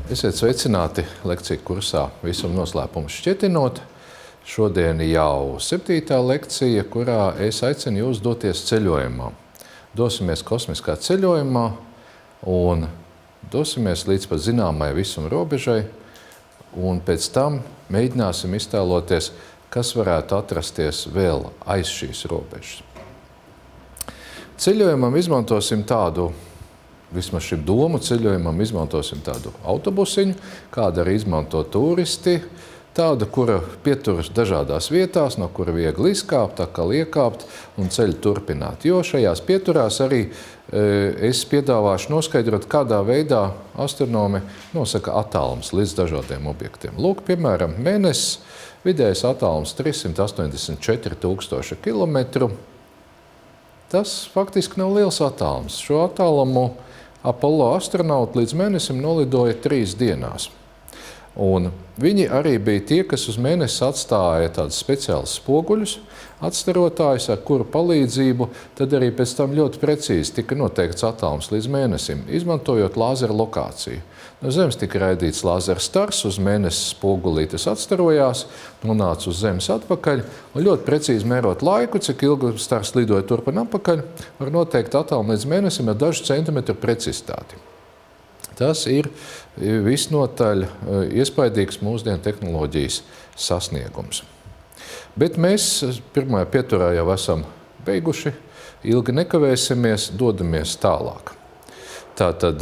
Esiet sveicināti lekciju kursā Visuma noslēpumu šķietinot. Šodien jau 7. lekcija, kurā es aicinu jūs doties ceļojumā. Dosimies kosmiskā ceļojumā un dosimies līdz pat zināmai visuma robežai, un pēc tam mēģināsim iztēloties, kas varētu atrasties vēl aiz šīs robežas. Ceļojumam izmantosim tādu, vismaz šim domu ceļojumam izmantosim tādu autobusiņu, kādu arī izmanto turisti, tādu, kura pieturas dažādās vietās, no kura viegli izkāpt, atkal iekāpt un ceļu turpināt. Jo šajās pieturās arī es piedāvāšu noskaidrot, kādā veidā astronomi nosaka attālums līdz dažādiem objektiem. Lūk, piemēram, Mēnesis, vidējais attālums 384 000 kilometru. Tas faktiski nav liels attālums. Šo attālumu Apollo astronauti līdz Mēnesim nolidoja 3 dienās. Un viņi arī bija tie, kas uz Mēnesi atstāja tādus speciālus spoguļus, atstarotājus, ar kuru palīdzību tad arī pēc tam ļoti precīzi tika noteikts attālums līdz Mēnesim, izmantojot lāzera lokāciju. No Zemes tika raidīts lāzera stars, uz Mēnesis spogulī tas atstarojās, nonāca uz Zemes atpakaļ, un ļoti precīzi mērot laiku, cik ilgi stars lidoja turp un atpakaļ, var noteikt attālumu līdz Mēnesim ar dažu centimetru precizitāti. Tas ir visnotaļ iespaidīgs mūsdienu tehnoloģijas sasniegums. Bet mēs pirmajā pieturā jau esam beiguši, ilgi nekavēsimies, dodamies tālāk. Tātad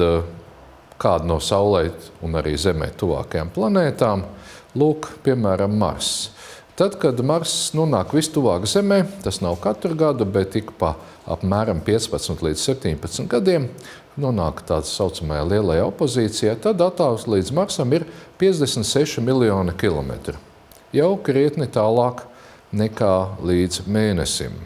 kāda no Saulei un arī Zemē tuvākajām planētām, lūk, piemēram, Marss. Tad, kad Marss nonāk vistuvāk Zemē, tas nav katru gadu, bet tik pa apmēram 15 līdz 17 gadiem, nonāk tādā saucamajā lielajā opozīcijā, tad attālums līdz Marsam ir 56 miljoni kilometru. Jau krietni tālāk nekā līdz Mēnesim.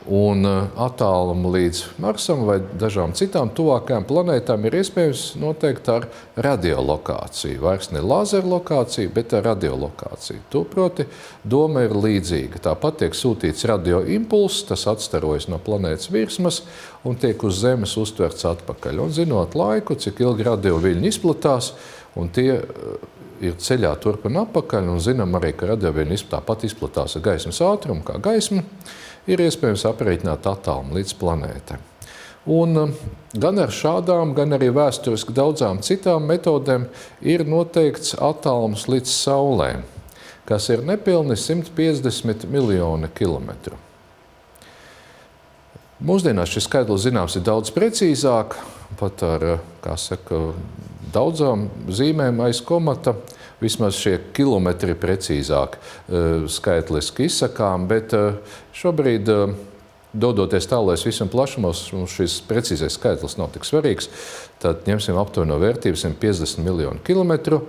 Un attālumu līdz Marsam vai dažām citām tuvākajām planētām ir iespējams noteikt ar radiolokāciju. Vairs ne lāzera lokāciju, bet ar radiolokāciju. To proti, doma ir līdzīga. Tāpat tiek sūtīts radioimpulss, tas atstarojas no planētas virsmas un tiek uz Zemes uztverts atpakaļ. Un zinot laiku, cik ilgi radioviļņi izplatās, un tie ir ceļā turp un atpakaļ, un zinām arī, ka radioviļņi tāpat izplatās ar gaismas ātrumu kā gaisma, ir iespējams aprēķināt attālumu līdz planētai. Un gan ar šādām, gan arī vēsturiski daudzām citām metodēm ir noteikts attālums līdz Saulē, kas ir nepilni 150 miljoni kilometru. Mūsdienās šis skaitlis zināms ir daudz precīzāk, pat ar, daudzām zīmēm aiz komata. Vismaz šie kilometri precīzāk skaitliski izsakām, bet šobrīd, dodoties tālais visam plašumos, mums šis precīzais skaitlis nav tik svarīgs, tad ņemsim aptuveno vērtību 150 miljonu kilometru,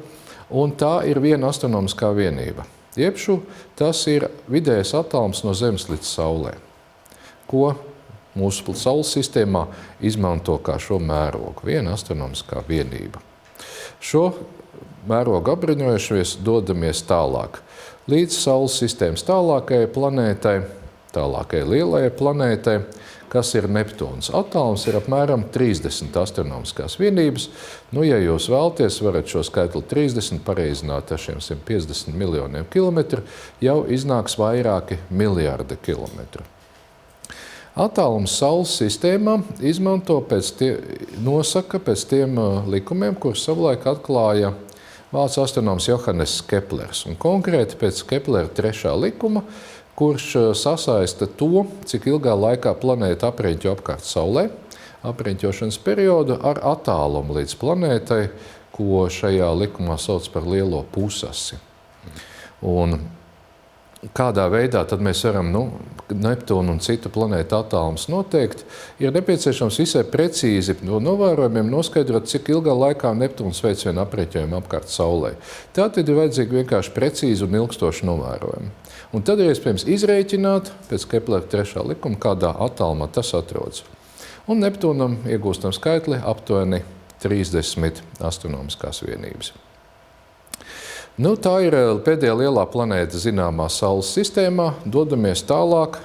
un tā ir viena astronomiskā vienība. Jebšu tas ir vidējais attālums no Zemes līdz Saulē, ko mūsu Saules sistēmā izmanto kā šo mērogu, viena astronomiskā vienība. Šo mērogu abriņojušies, dodamies tālāk. Līdz Saules sistēmas tālākajai planētai, tālākajai lielajai planētai, kas ir Neptūns. Attālums ir apmēram 30 astronomiskās vienības. Nu, ja jūs vēlaties, varat šo skaitli 30 pareizināt ar šiem 150 miljoniem kilometru, jau iznāks vairāki miljardi kilometru. Attālums Saules sistēmā nosaka pēc tiem likumiem, kurus savulaik atklāja vācu astronoms Johannes Keplers, un konkrēti pēc Keplera 3. likuma, kurš sasaista to, cik ilgā laikā planēta apreņķo apkārt Saulē, apreņķošanas periodu ar attālumu līdz planētai, ko šajā likumā sauc par lielo pusasi. Un kādā veidā tad mēs varam Neptūnu un citu planētu attālums noteikt, ir nepieciešams visai precīzi no novērojumiem noskaidrot, cik ilgā laikā Neptūns veic vienu apreķojumu apkārt Saulei. Tātad ir vajadzīgi vienkārši precīzi un ilgstoši novērojumi. Un tad ir iespējams izrēķināt pēc Keplera 3. likuma, kādā attālumā tas atrodas. Un Neptūnam iegūstam skaitli aptuveni 30 astronomiskās vienības. Tā ir pēdējā lielā planēta zināmā Saules sistēmā. Dodamies tālāk,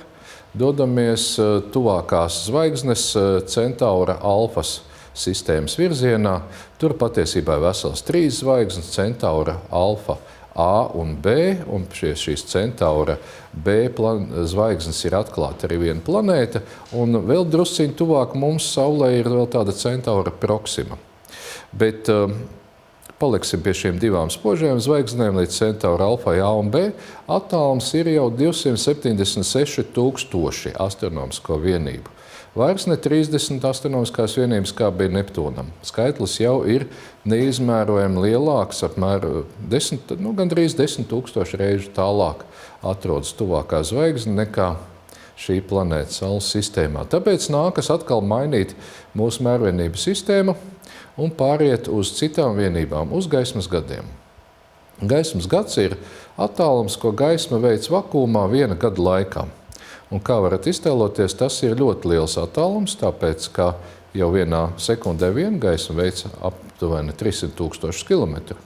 dodamies tuvākās zvaigznes Centaura alfas sistēmas virzienā. Tur patiesībā ir vesels 3 zvaigznes – Centaura, Alfa, A un B, un šīs Centaura B zvaigznes ir atklāta arī viena planēta, un vēl drusciņi tuvāk mums Saulē ir vēl tāda Centaura Proxima. Bet paliksim pie šīm 2 spožajām zvaigznēm līdz Centaura Alfai A un B. Attālums ir jau 276 000 astronomisko vienību. Vairs ne 30 astronomiskās vienības, kā bija Neptūnam. Skaitlis jau ir neizmērojami lielāks, apmēram gandrīz 10 000 reižu tālāk atrodas tuvākā zvaigzne nekā šī planēta Saules sistēmā. Tāpēc nākas atkal mainīt mūsu mērvienību sistēmu un pāriet uz citām vienībām, uz gaismas gadiem. Gaismas gads ir attālums, ko gaisma veic vakuumā 1 gada laikā. Un kā varat iztēloties, tas ir ļoti liels attālums, tāpēc, ka jau vienā sekundē viena gaisma veic aptuveni 300 000 kilometru.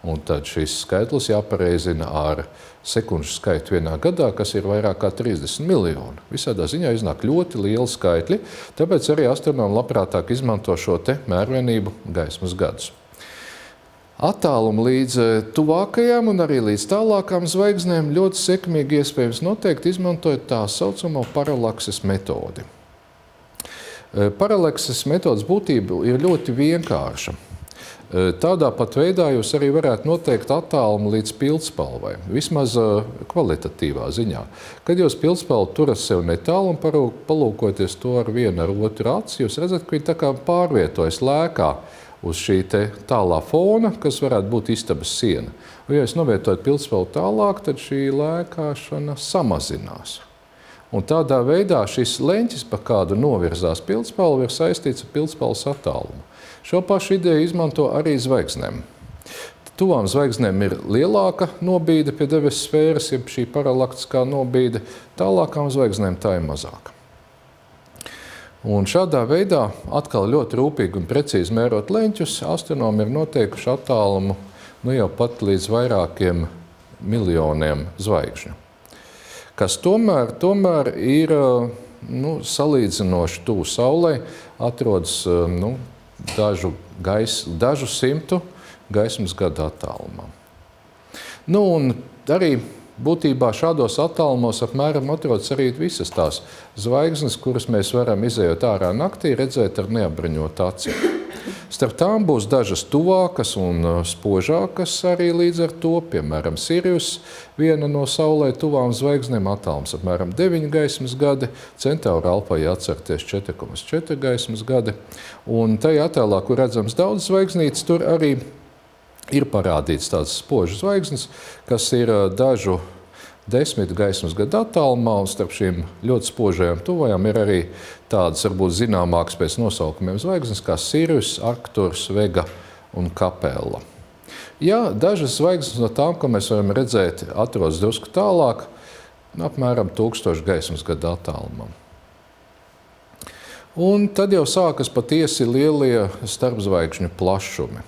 Un tad šis skaitlis jāpareizina ar sekundžu skaitu vienā gadā, kas ir vairāk kā 30 miljoni. Visādā ziņā iznāk ļoti lieli skaitļi, tāpēc arī astronomi labprātāk izmanto šo te mērvienību gaismas gadus. Attālumu līdz tuvākajām un arī līdz tālākām zvaigznēm ļoti sekmīgi iespējams noteikt, izmantojot tā saucamo paralakses metodi. Paralakses metodas būtība ir ļoti vienkārša. Tādā pat veidā jūs arī varētu noteikt attālumu līdz pildspalvai, vismaz kvalitatīvā ziņā. Kad jūs pildspalvu turat sev netālu un palūkoties to ar vienu ar otru aci, jūs redzat, ka viņi tā kā pārvietojas lēkā uz šī tālā fona, kas varētu būt istabas siena. Un, ja jūs novietojat pildspalvu tālāk, tad šī lēkāšana samazinās. Un tādā veidā šis leņķis, pa kādu novirzās pildspalvu, ir saistīts ar pildspalvas attālumu. Šo pašu ideju izmanto arī zvaigznēm. Tuvām zvaigznēm ir lielāka nobīde pie debesu sfēras, jeb šī paralaktiskā nobīde, tālākām zvaigznēm tā ir mazāka. Un šādā veidā, atkal ļoti rūpīgi un precīzi mērot leņķus, astronomi ir noteikuši attālumu jau pat līdz vairākiem miljoniem zvaigžņu. Kas tomēr ir salīdzinoši tuvu Saulei, atrodas dažu simtu gaismas gadu attālumā. Un arī būtībā šādos attālumos apmēram atrodas arī visas tās zvaigznes, kuras mēs varam izejot ārā naktī, redzēt ar neapbruņotu aci. Starp tām būs dažas tuvākas un spožākas arī līdz ar to, piemēram, Sirius, viena no Saulē tuvām zvaigznēm, attālums apmēram 9 gaismas gadi, Centaura Alfai atcerties 4,4 gaismas gadi, un tajā attēlā, kur redzams daudz zvaigznītes, tur arī ir parādīts tādas spožas zvaigznes, kas ir dažu 10 gaismas gadu attālumā, un starp šīm ļoti spožajām tuvajām ir arī tādas, varbūt zināmākas pēc nosaukumiem zvaigznes, kā Sirius, Arkturs, Vega un Capella. Ja dažas zvaigznes no tām, ko mēs varam redzēt, atrodas drusku tālāk, apmēram 1000 gaismas gadu attālumā. Un tad jau sākas patiesi lielie starpzvaigžņu plašumi.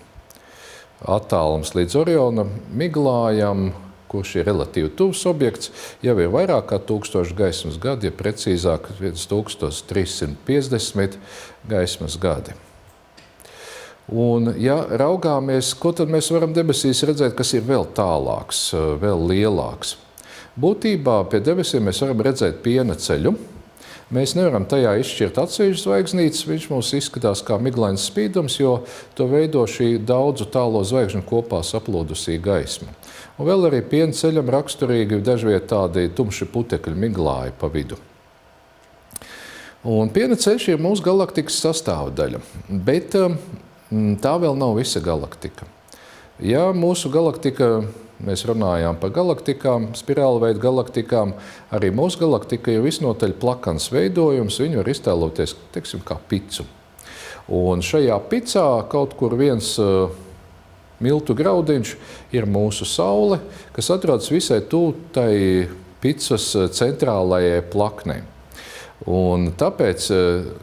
Attālums līdz Oriona miglājam, kurš ir relatīvi tuvs objekts, jau ir vairāk kā 1000 gaismas gadi, ja precīzāk 1350 gaismas gadi. Un, ja raugāmies, ko tad mēs varam debesīs redzēt, kas ir vēl tālāks, vēl lielāks? Būtībā pie debesīm mēs varam redzēt piena ceļu. Mēs nevaram tajā izšķirt atsevišķas zvaigznītes, viņš mums izskatās kā miglains spīdums, jo to veido šī daudzu tālo zvaigžņu kopā saplūdusī gaisma. Un vēl arī piena ceļam raksturīgi dažviet tādi tumši putekļi miglāji pa vidu. Un piena ceļš ir mūsu galaktikas sastāvdaļa, bet tā vēl nav visa galaktika. Ja mūsu galaktika, mēs runājām par galaktikām, spirāli veidu galaktikām, arī mūsu galaktika ir visnotaļ plakans veidojums, viņu var iztēloties, teiksim, kā picu. Un šajā picā kaut kur viens miltu graudiņš ir mūsu Saule, kas atrodas visai tuvu tai picas centrālajai plaknei. Un tāpēc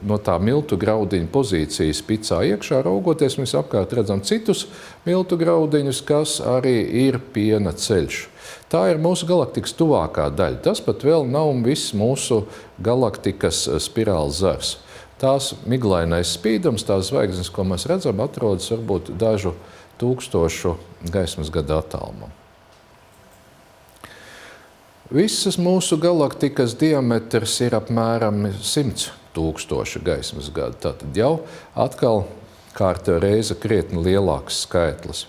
no tā miltu graudiņa pozīcijas picā iekšā raugoties, mēs apkārt redzam citus miltu graudiņus, kas arī ir piena ceļš. Tā ir mūsu galaktikas tuvākā daļa. Tas pat vēl nav viss mūsu galaktikas spirāls zars. tās miglainais spīdums, tās zvaigznes, ko mēs redzam, atrodas varbūt dažu tūkstošu gaismas gadu attālumā. Visas mūsu galaktikas diametrs ir apmēram 100 000 gaismas gadu. Tātad jau atkal kārtējo reizi krietni lielāks skaitlis.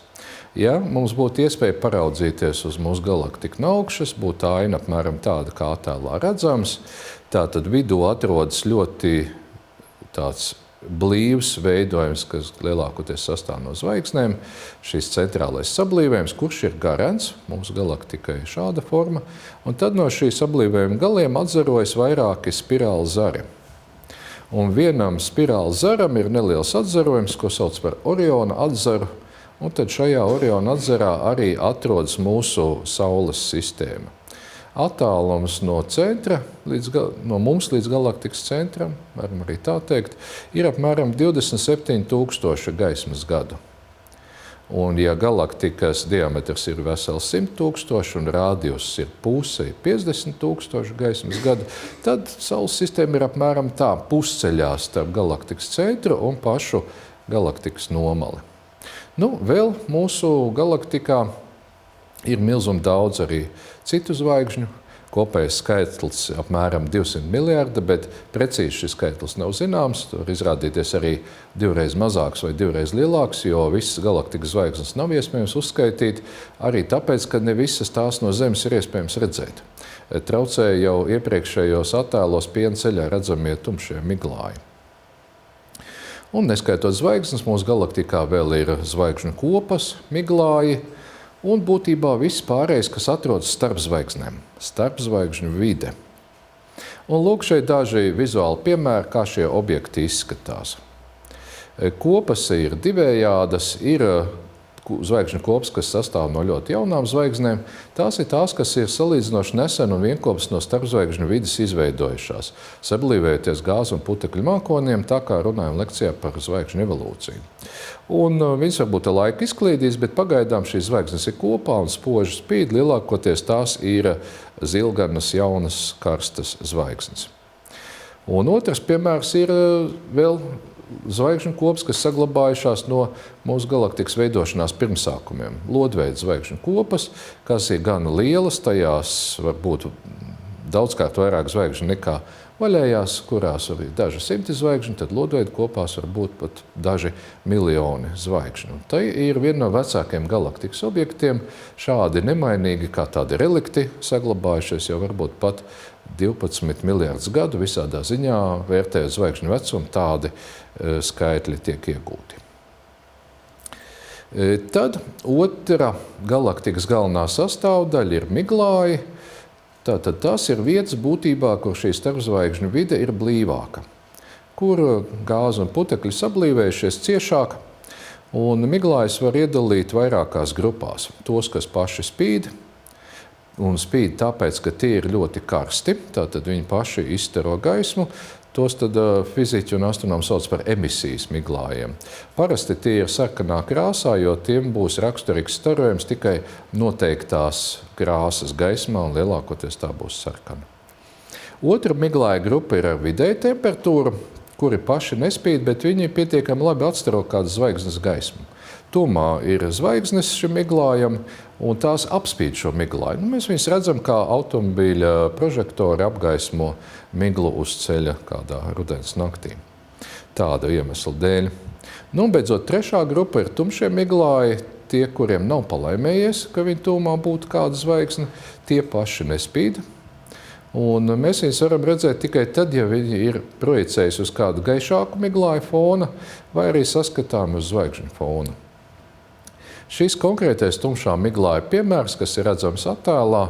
Ja mums būtu iespēja paraudzīties uz mūsu galaktiku no augšas, būtu aina apmēram tāda, kā attēlā redzams. Tātad vidū atrodas ļoti tāds blīvs veidojums, kas lielākoties sastāv no zvaigznēm. Šis centrālais sablīvējums, kurš ir garants, mūsu galaktikai šāda forma, un tad no šī sablīvējuma galiem atzarojas vairāki spirāli zari. Un vienam spirāli zaram ir neliels atzarojums, ko sauc par Oriona atzaru, un tad šajā Oriona atzarā arī atrodas mūsu Saules sistēma. Attālums no centra, no mums līdz galaktikas centram, varam arī tā teikt, ir apmēram 27 000 gaismas gadu. Un ja galaktikas diametrs ir vesels 100 000 un rādijus ir puse 50 000 gaismas gadu, tad Saules sistēma ir apmēram tā pusceļā starp galaktikas centru un pašu galaktikas nomali. Vēl mūsu galaktikā ir milzum daudz arī citu zvaigžņu. Kopējais skaitlis apmēram 200 miljardi, bet precīzi šis skaitlis nav zināms. Tur izrādīties arī 2 reiz mazāks vai 2 reiz lielāks, jo visas galaktikas zvaigznes nav iespējams uzskaitīt, arī tāpēc, ka ne visas tās no Zemes ir iespējams redzēt. Traucēja jau iepriekšējos attēlos piena ceļā redzamie tumšie miglāji. Un neskaitot zvaigznes, mūsu galaktikā vēl ir zvaigžņu kopas, miglāji, un būtībā viss pārējais, kas atrodas starp zvaigznēm, starp zvaigžņu vide. Un lūk, šeit daži vizuāli piemēri, kā šie objekti izskatās. Kopas ir divējādas, ir zvaigžņu kopas, kas sastāv no ļoti jaunām zvaigznēm. Tās ir tās, kas ir salīdzinoši nesen un vienkopas no starpzvaigžņu vides izveidojušās, sablīvējoties gāzu un putekļu mākoniem, tā kā runājam lekcijā par zvaigžņu evolūciju. Un viņas varbūt ar laiku izklīdīs, bet pagaidām šīs zvaigznes ir kopā un spoži spīd. Lielākoties tās ir zilganas, jaunas, karstas zvaigznes. Un otrs piemērs ir vēl zvaigžņu kopas, kas saglabājušās no mūsu galaktikas veidošanās pirmsākumiem. Lodveida zvaigžņu kopas, kas ir gan lielas, tajās var būt daudzkārt vairāk zvaigžņu nekā vaļējās, kurās arī daži simti zvaigžņu, tad lodveida kopās var būt pat daži miljoni zvaigžņu. Tai ir viena no vecākiem galaktikas objektiem, šādi nemainīgi kā tādi relikti saglabājušies jau varbūt pat 12 miljardus gadu visādā ziņā, vērtējot zvaigžņu vecumu, tādi skaitļi tiek iegūti. Tad otra galaktikas galvenā sastāvdaļa ir miglāji. Tātad tas ir vietas būtībā, kur šī starpzvaigžņu vide ir blīvāka, kur gāze un putekļi sablīvējušies ciešāk, un miglājus var iedalīt vairākās grupās. Tos, kas paši spīd, un spīd tāpēc, ka tie ir ļoti karsti, tātad viņi paši izstaro gaismu, tos tad fiziķi un astronomi sauc par emisijas miglājiem. Parasti tie ir sarkanā krāsā, jo tiem būs raksturīgs starojums tikai noteiktās krāsas gaismā, un lielākoties tā būs sarkana. Otra miglāja grupa ir ar vidēju temperatūru, kuri paši nespīd, bet viņi pietiekami labi atstaro kādu zvaigznes gaismu. Tumā ir zvaigznes šim miglājam, un tās apspīd šo miglāju. Mēs viņus redzam, kā automobīļa prožektori apgaismo miglu uz ceļa kādā rudens naktī. Tāda iemesla dēļ. Beidzot, trešā grupa ir tumšie miglāji, tie, kuriem nav palaimējies, ka viņi tūmā būtu kāda zvaigzne, tie paši nespīd. Un mēs viņus varam redzēt tikai tad, ja viņi ir projicējuši uz kādu gaišāku miglāju fona vai arī saskatām uz zvaigžņu fona. Šis konkrētais tumšā miglāja piemērs, kas ir redzams attēlā,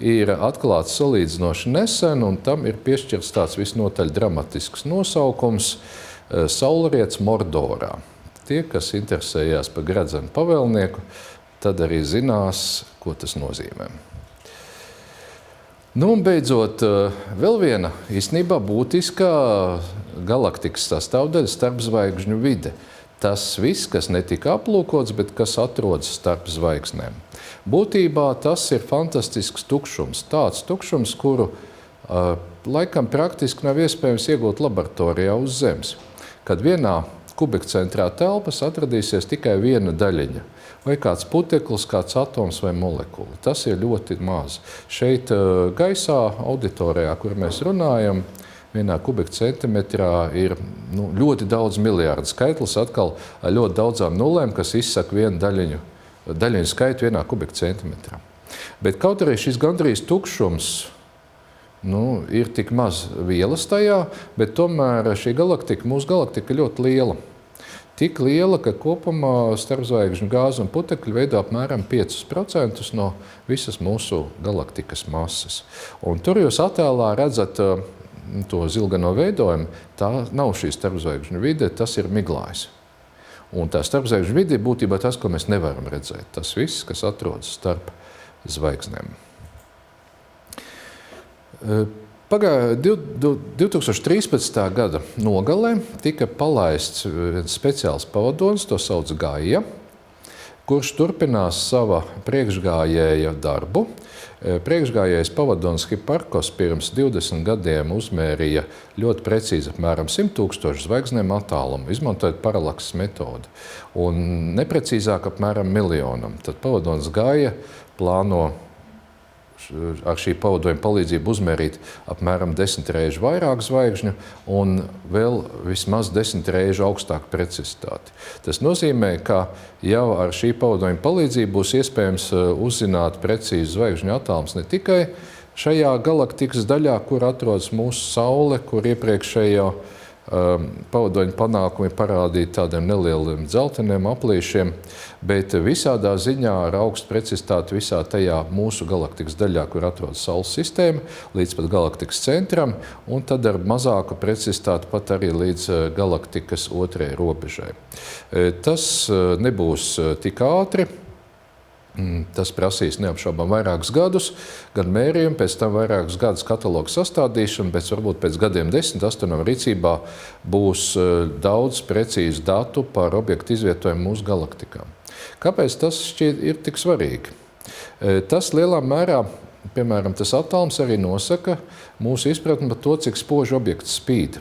ir atklāts salīdzinoši nesen, un tam ir piešķirts tāds visnotaļ dramatisks nosaukums Saulriets Mordorā. Tie, kas interesējās par gredzenu pavēlnieku, tad arī zinās, ko tas nozīmē. Un beidzot, vēl viena īstenībā būtiska galaktikas sastāvdaļa starpzvaigžņu vide. Tas viss, kas netika aplūkots, bet kas atrodas starp zvaigznēm. Būtībā tas ir fantastisks tukšums. Tāds tukšums, kuru laikam praktiski nav iespējams iegūt laboratorijā uz Zemes, kad vienā kubikcentrā telpas atradīsies tikai viena daļiņa, vai kāds puteklis, kāds atoms vai molekula. Tas ir ļoti maz. Šeit gaisā, auditorijā, kur mēs runājam, vienā kubikcentimetrā ir ļoti daudz miljārdu skaitlis, atkal ar ļoti daudzām nulēm, kas izsaka vienu daļiņu skaitu vienā kubikcentimetrā. Bet kaut arī šis gandrīz tukšums ir tik maz vielas tajā, bet tomēr šī galaktika, mūsu galaktika ir ļoti liela. Tik liela, ka kopumā starpzvaigžņu gāze un putekļi veido apmēram 5% no visas mūsu galaktikas masas. Un tur jūs attēlā redzat to zilgano veidojumu, tā nav šī starpzvaigžņu vide, tas ir miglājs. Un tā starpzvaigžņu vide ir būtībā tas, ko mēs nevaram redzēt. Tas viss, kas atrodas starp zvaigznēm. 2013. gada nogalē tika palaists viens speciāls pavadonis, to sauc Gaia, kurš turpinās sava priekšgājēja darbu. Priekšgājējs pavadonis Hiparkos pirms 20 gadiem uzmērīja ļoti precīzi apmēram 100 000 zvaigznēm attālumu, izmantojot paralakses metodi, un neprecīzāk apmēram 1 miljonam. Tad pavadonis Gaia plāno ar šī pavadojuma palīdzību uzmērīt apmēram 10 reižu vairāk zvaigžņu un vēl vismaz 10 reižu augstāku precizitāti. Tas nozīmē, ka jau ar šī pavadojuma palīdzību būs iespējams uzzināt precīzi zvaigžņu attālums ne tikai šajā galaktikas daļā, kur atrodas mūsu Saule, kur iepriekšējo pavadoņa panākumi parādīja tādiem nelieliem dzelteniem aplīšiem, bet visādā ziņā ar augstu precizitāti visā tajā mūsu galaktikas daļā, kur atrodas Saules sistēma, līdz pat galaktikas centram, un tad ar mazāku precizitāti pat arī līdz galaktikas otrajai robežai. Tas nebūs tik ātri. Tas prasīs neapšaubām vairākus gadus, gan mērījumu, pēc tam vairākus gadus katalogu sastādīšanu, bet varbūt pēc gadiem 10 astronomu rīcībā būs daudz precīzu datu par objektu izvietojumu mūsu galaktikā. Kāpēc tas šķiet ir tik svarīgi? Tas lielā mērā, piemēram, tas attālums arī nosaka mūsu izpratni par to, cik spoži objekts spīd.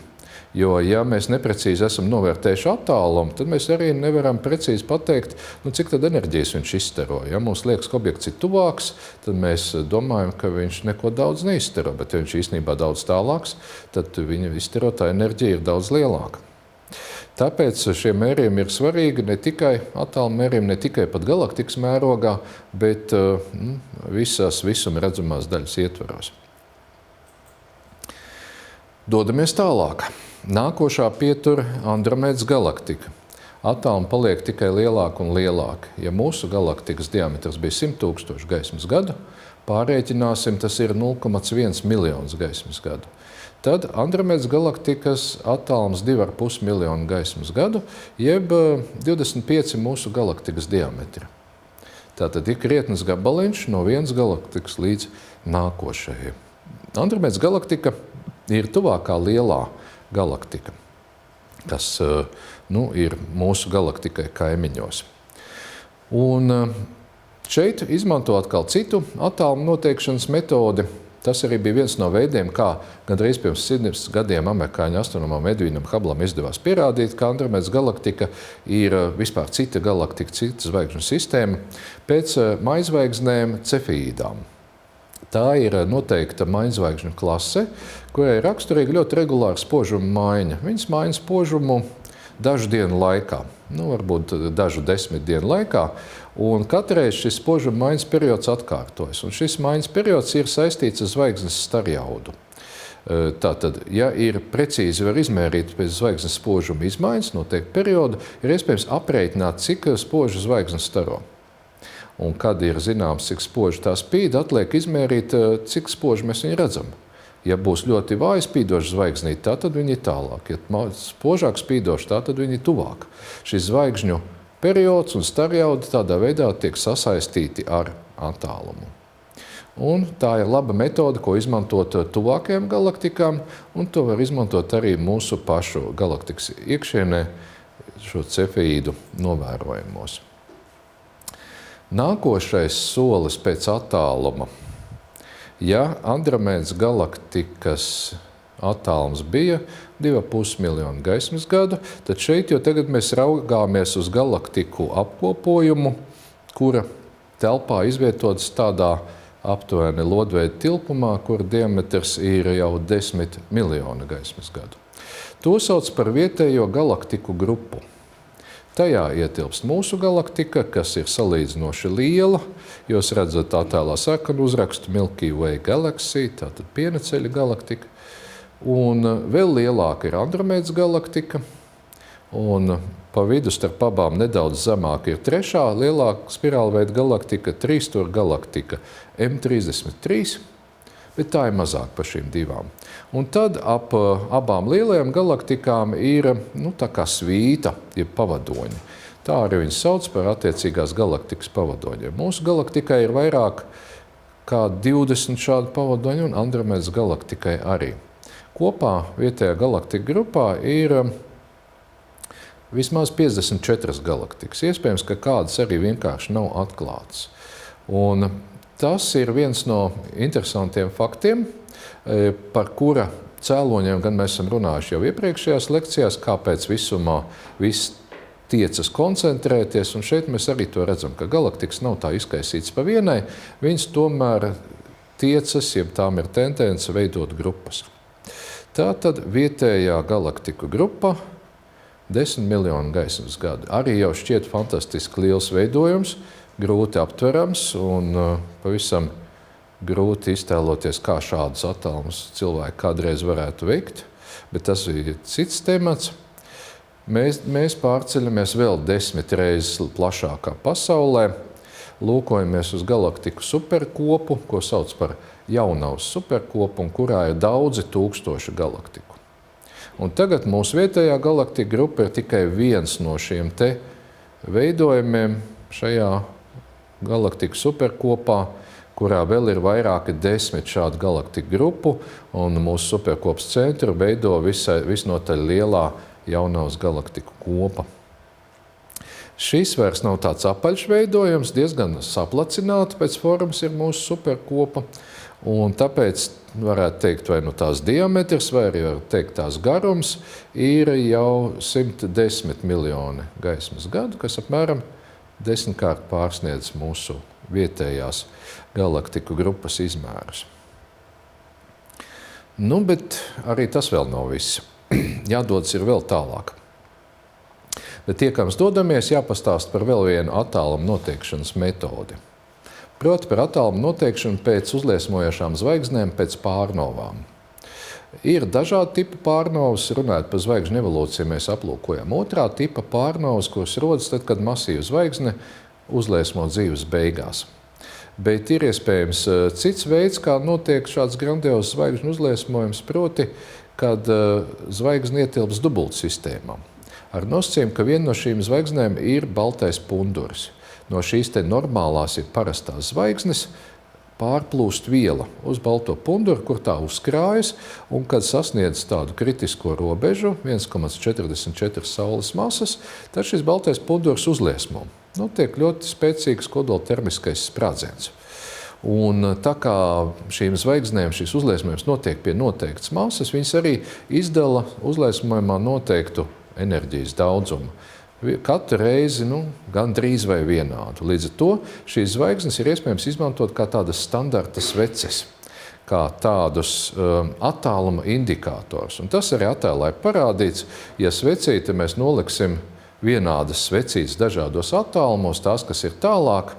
Jo, ja mēs neprecīzi esam novērtējuši attālumu, tad mēs arī nevaram precīzi pateikt, cik tad enerģijas viņš izstaro. Ja mums liekas, ka objekts ir tuvāks, tad mēs domājam, ka viņš neko daudz neizstaro, bet ja viņš īstenībā daudz tālāks, tad viņa izstarotā enerģija ir daudz lielāka. Tāpēc šie mērījumi ir svarīgi ne tikai attāluma mērījumi, ne tikai pat galaktikas mērogā, bet visās visuma redzamās daļas ietvaros. Dodamies tālāk. Nākošā pietur Andromēdas galaktika. Attālumi paliek tikai lielāki un lielāki. Ja mūsu galaktikas diametrs bija 100 000 gaismas gadu, pārrēķināsim, tas ir 0,1 miljonus gaismas gadu. Tad Andromēdas galaktikas attālums 2,5 miljonu gaismas gadu, jeb 25 mūsu galaktikas diametri. Tātad ir krietnes gabaliņš no vienas galaktikas līdz nākošajai. Andromēdas galaktika ir tuvākā lielā galaktika, kas ir mūsu galaktikai kaimiņos. Un šeit izmanto atkal citu attālumu noteikšanas metodi. Tas arī bija viens no veidiem, kā gandrīz pirms 100 gadiem amerikāņu astronomam Edvinam Hubblam izdevās pierādīt, ka Andromēdas galaktika ir vispār cita galaktika, cita zvaigžņu sistēma pēc maizvaigznēm Cefeīdām. Tā ir noteikta maizvaigžņu klase, kurai ir raksturīga ļoti regulāra spožuma maiņa. Viņas maina spožumu dažu dienu laikā, varbūt dažu 10 dienu laikā, un katreiz šis spožuma maiņas periods atkārtojas. Un šis maiņas periods ir saistīts ar zvaigznes starjaudu. Tātad, ja ir precīzi var izmērīt pēc zvaigznes spožuma izmaiņas noteikti periodu, ir iespējams aprēķināt, cik spoža zvaigznes staro. Un kad ir zināms, cik spoži tā spīd, atliek izmērīt, cik spoži mēs viņu redzam. Ja būs ļoti vāji spīdoši zvaigznīti, tā tad viņi ir tālāk. Ja spožāk spīdoši, tā tad viņi ir tuvāk. Šis zvaigžņu periods un starjauda tādā veidā tiek sasaistīti ar attālumu. Un tā ir laba metode, ko izmantot tuvākajām galaktikām, un to var izmantot arī mūsu pašu galaktikas iekšienē šo Cefeīdu novērojumos. Nākošais solis pēc attāluma Ja Andromēdas galaktikas attālums bija 2,5 miljonu gaismas gadu, tad šeit jau tagad mēs raugāmies uz galaktiku apkopojumu, kura telpā izvietotas tādā aptuveni lodveida tilpumā, kur diametrs ir jau 10 miljoni gaismas gadu. To sauc par vietējo galaktiku grupu. Tajā ietilpst mūsu galaktika, kas ir salīdzinoši liela. Jūs redzat attēlā sarkanu uzrakstu Milky Way Galaxy, tātad pieneceļa galaktika. Un vēl lielāka ir Andromēdas galaktika. Un pa vidu starp abām nedaudz zemāk ir trešā lielāka spirālveida galaktika, trīsstūra galaktika M33, bet tā ir mazāk par šīm divām. Un tad ap abām lielajām galaktikām ir tā kā svīta, jeb pavadoņi. Tā arī viņas sauc par attiecīgās galaktikas pavadoņiem. Mūsu galaktikai ir vairāk kā 20 šādu pavadoņu un Andromēdas galaktikai arī. Kopā vietējā galaktika grupā ir vismaz 54 galaktikas. Iespējams, ka kādas arī vienkārši nav atklātas. Un tas ir viens no interesantiem faktiem, par kura cēloņiem gan mēs esam runājuši jau iepriekšējās lekcijās, kāpēc visumā viss tiecas koncentrēties. Un šeit mēs arī to redzam, ka galaktikas nav tā izkaisītas pa vienai, viņas tomēr tiecas, jeb tām ir tendence veidot grupas. Tātad vietējā galaktiku grupa 10 miljonu gaismas gadu. Arī jau šķiet fantastiski liels veidojums, grūti aptverams un pavisam grūti iztēloties, kā šādus attālumus cilvēki kādreiz varētu veikt, bet tas ir cits temats. Mēs pārceļamies vēl 10 reizes plašākā pasaulē, lūkojamies uz galaktiku superkopu, ko sauc par Jaunavas superkopu, un kurā ir daudzi tūkstoši galaktiku. Un tagad mūsu vietējā galaktika grupa ir tikai viens no šiem te veidojumiem šajā galaktiku superkopā, kurā vēl ir vairāki 10 šādu galaktiku grupu, un mūsu superkopas centru veido visnotaļ lielā Jaunavas galaktiku kopa. Šis vairs nav tāds apaļš veidojums, diezgan saplacināta pēc formas ir mūsu superkopa, un tāpēc varētu teikt, vai tās diametrs, vai arī var teikt tās garums, ir jau 110 miljoni gaismas gadu, kas apmēram 10-kārt pārsniedz mūsu vietējās galaktiku grupas izmērus. Bet arī tas vēl nav viss. Jādodas ir vēl tālāk. Bet tiekams dodamies, jāpastāst par vēl vienu attālumu noteikšanas metodi. Proti par attālumu noteikšanu pēc uzliesmojošām zvaigznēm, pēc pārnovām. Ir dažādi tipi pārnovas, runājot par zvaigžņu evolūciju, mēs aplūkojam otrā tipa pārnovas, kuras rodas tad, kad masīva zvaigzne uzliesmo dzīves beigās. Bet ir iespējams cits veids, kā notiek šāds grandiozs zvaigžņu uzliesmojums, proti, kad zvaigzne ietilps dubultsistēmā. Ar nosacījumu, ka viena no šīm zvaigznēm ir baltais punduris. No šīs te normālās ir parastās zvaigznes, pārplūst viela uz balto punduru, kur tā uzkrājas, un kad sasniedz tādu kritisko robežu, 1,44 saules masas, tad šis baltais pundurs uzliesmo. Tiek ļoti spēcīgs kodoltermiskais sprādziens. Un tā kā šīm zvaigznēm šis uzliesmojums notiek pie noteiktas masas, viņas arī izdala uzliesmojumā noteiktu enerģijas daudzumu. Katru reizi gandrīz vai vienādu. Līdz ar to šīs zvaigznes ir iespējams izmantot kā tādas standarta sveces, kā tādus attāluma indikātors. Un tas arī attēlā ir parādīts, ja svecīti mēs noliksim vienādas svecītes dažādos attālumos, tās, kas ir tālāk,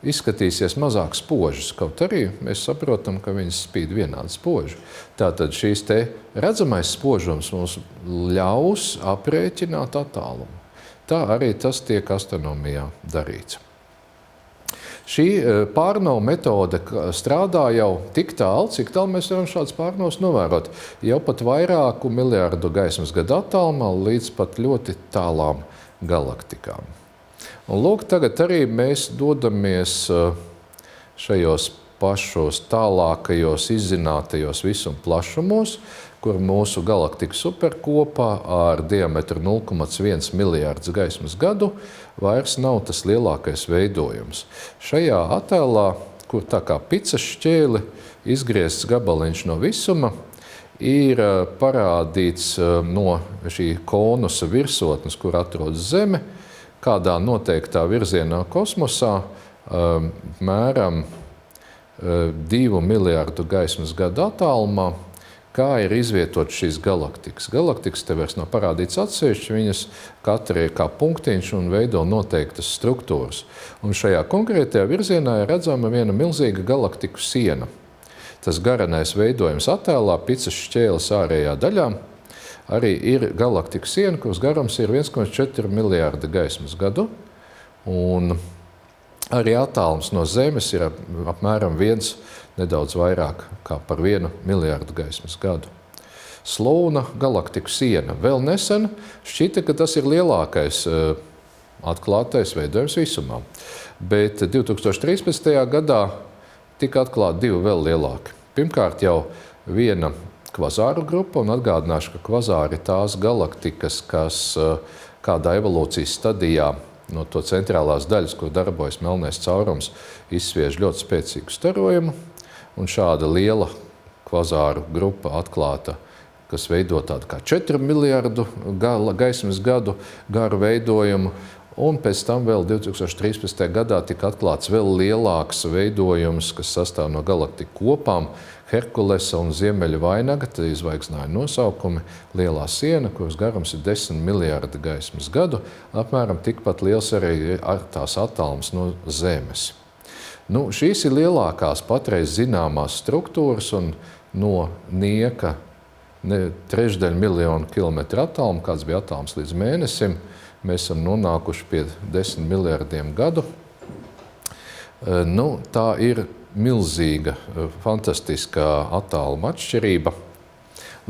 izskatīsies mazāk spožas, kaut arī mēs saprotam, ka viņas spīd vienādi spoži. Tātad šīs te redzamais spožums mums ļaus aprēķināt attālumu. Tā arī tas tiek astronomijā darīts. Šī pārnovu metode strādā jau tik tālu, cik tālu mēs varam šādas pārnovas novērot. Jau pat vairāku miljardu gaismas gadu attālumā līdz pat ļoti tālām galaktikām. Un lūk, tagad arī mēs dodamies šajos pašos tālākajos izzinātajos visuma plašumos, kur mūsu galaktika superkopā ar diametru 0,1 miljārds gaismas gadu vairs nav tas lielākais veidojums. Šajā attēlā kur tā kā picas šķēli izgriezts gabaliņš no visuma, ir parādīts no šī konusa virsotnes, kur atrodas Zeme, kādā noteiktā virzienā kosmosā, mēram 2 miljārdu gaismas gadu attālumā, kā ir izvietot šīs galaktikas. Galaktikas te vairs nav parādīts atsevišķi, viņas katra ir kā punktiņš un veido noteiktas struktūras. Un šajā konkrētajā virzienā ir redzama viena milzīga galaktiku siena. Tas garanais veidojums attēlā, picas šķēles ārējā daļā, arī ir galaktiku siena, kuras garums ir 1,4 miljārdi gaismas gadu. Un arī attālums no Zemes ir apmēram nedaudz vairāk kā par 1 miljārdu gaismas gadu. Slouna galaktiku siena. Vēl nesen šķita, ka tas ir lielākais atklātais veidojums visumā. Bet 2013. gadā tika atklāti 2 vēl lielāki. Pirmkārt jau viena kvazāru grupa, un atgādināšu, ka kvazāri ir tās galaktikas, kas kādā evolūcijas stadijā no to centrālās daļas, kur darbojas melnais caurums, izsviež ļoti spēcīgu starojumu. Un šāda liela kvazāru grupa atklāta, kas veido tādu kā 4 miljārdu gaismas gadu garu veidojumu. Un pēc tam vēl 2013. gadā tika atklāts vēl lielāks veidojums, kas sastāv no galaktiku kopām, Herkulesa un Ziemeļa vainaga, tie izvaigznāja nosaukumi, lielā siena, kuras garums ir 10 miljārdi gaismas gadu, apmēram tikpat liels arī ar tās attālums no Zemes. Šīs ir lielākās patreiz zināmās struktūras, un no nieka trešdaļu miljonu kilometru attālumu, kāds bija attālums līdz mēnesim, mēs esam nonākuši pie 10 miljārdiem gadu. Tā ir milzīga, fantastiskā attāluma atšķirība.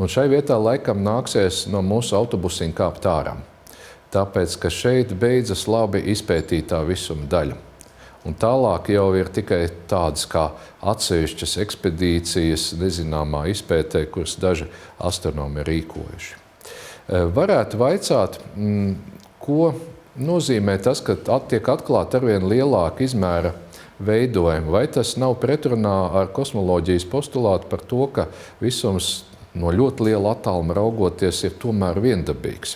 Un šai vietā laikam nāksies no mūsu autobusiņa kāpt ārā, tāpēc, ka šeit beidzas labi izpētītā visuma daļa. Un tālāk jau ir tikai tādas kā atsevišķas ekspedīcijas nezināmā izpētē, kuras daži astronomi ir rīkojuši. Varētu vaicāt, ko nozīmē tas, ka tiek atklāti arvien lielāka izmēra veidojumi, vai tas nav pretrunā ar kosmoloģijas postulātu par to, ka visums no ļoti liela attāluma raugoties ir tomēr viendabīgs.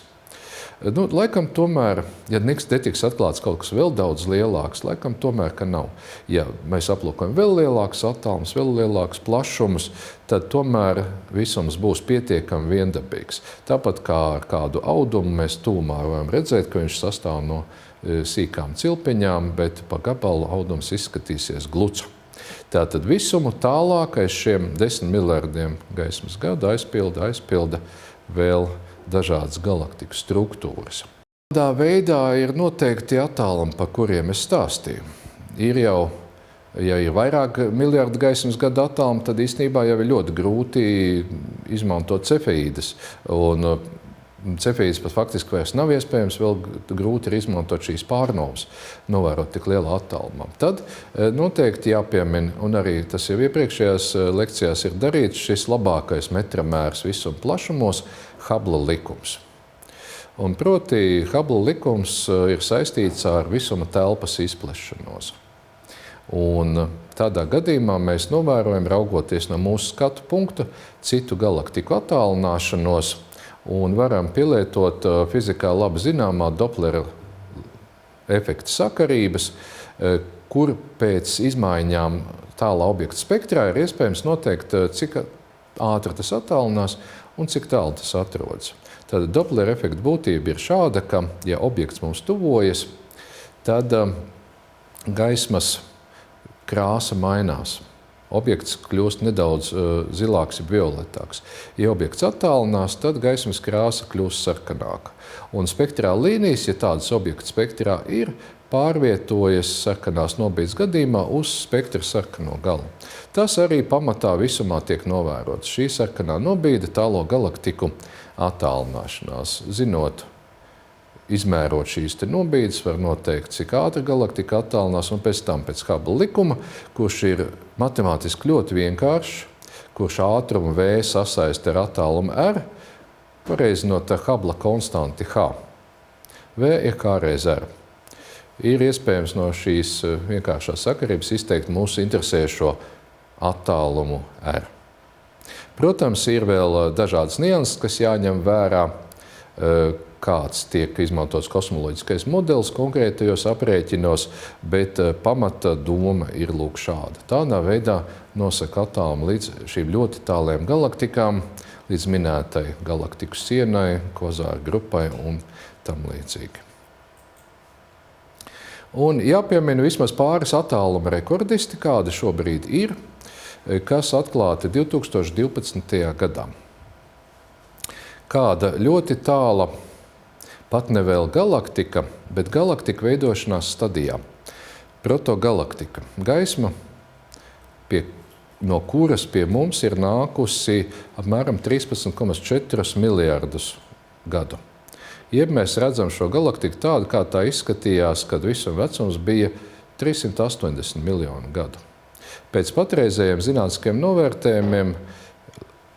Laikam tomēr, ja netiks atklāts kaut kas vēl daudz lielāks, laikam tomēr, ka nav. Ja mēs aplūkojam vēl lielākus attālumus, vēl lielākus plašumus, tad tomēr visums būs pietiekami viendabīgs. Tāpat kā ar kādu audumu mēs tūmā varam redzēt, ka viņš sastāv no sīkām cilpiņām, bet pa gabalu audums izskatīsies glucu. Tātad visumu tālāk aiz šiem 10 miljardiem gaismas gadu aizpilda vēl dažādas galaktiku struktūras. Tādā veidā ir noteikti attālumi, par kuriem es stāstīju. Ja ir vairāk miljardu gaismas gadu attālumi, tad īstenībā jau ir ļoti grūti izmantot cefeīdas. Un cefeīdas pat faktiski vairs nav iespējams, vēl grūti ir izmantot šīs pārnovas, novērot tik lielā attālumā. Tad noteikti jāpiemina, un arī tas jau iepriekšējās lekcijās ir darīts, šis labākais metramērs visuma plašumos, Hubble likums. Un proti, Hubble likums ir saistīts ar visuma telpas izplešanos. Un tādā gadījumā mēs novērojam, raugoties no mūsu skatu punkta, citu galaktiku attālināšanos un varam pielietot fizikā labi zināmā Doplera efekta sakarības, kur pēc izmaiņām tālā objekta spektrā ir iespējams noteikt, cik ātri tas attālinās un cik tālu tas atrodas. Tad Doplera efekta būtība ir šāda, ka, ja objekts mums tuvojas, tad gaismas krāsa mainās. Objekts kļūst nedaudz zilāks, violetāks. Ja objekts attālinās, tad gaismas krāsa kļūst sarkanāka. Un spektrāla līnijas, ja tādas objekta spektrā ir, pārvietojas sarkanās nobīdes gadījumā uz spektra sarkano galu. Tas arī pamatā visumā tiek novērots. Šī sarkanā nobīde tālo galaktiku attālināšanās. Zinot, izmērot šīs nobīdes, var noteikt, cik ātri galaktika attālinās, un pēc tam pēc Hubble likuma, kurš ir matemātiski ļoti vienkāršs, kurš ātrumu V sasaista ar attālumu R, pareizinot ar Hubble konstanti H. V ir kā reiz R. ir iespējams no šīs vienkāršās sakarības izteikt mūsu interesējošo attālumu R. Protams, ir vēl dažādas nianses, kas jāņem vērā, kāds tiek izmantots kosmoloģiskais modelis konkrētajos aprēķinos, bet pamata doma ir lūk šāda. Tādā veidā nosaka attālumu līdz šīm ļoti tāliem galaktikām, līdz minētai galaktiku sienai, kvazāru grupai un tam līdzīgi. Un jāpiemina vismaz pāris attāluma rekordisti, kādi šobrīd ir, kas atklāti 2012. gadā. Kāda ļoti tāla, pat ne vēl galaktika, bet galaktika veidošanās stadijā. Protogalaktika. Gaisma, no kuras pie mums ir nākusi apmēram 13,4 miljardus gadu. Jeb mēs redzam šo galaktiku tādu, kā tā izskatījās, kad visuma vecums bija 380 miljonu gadu. Pēc patreizējiem zinātniskiem novērtējumiem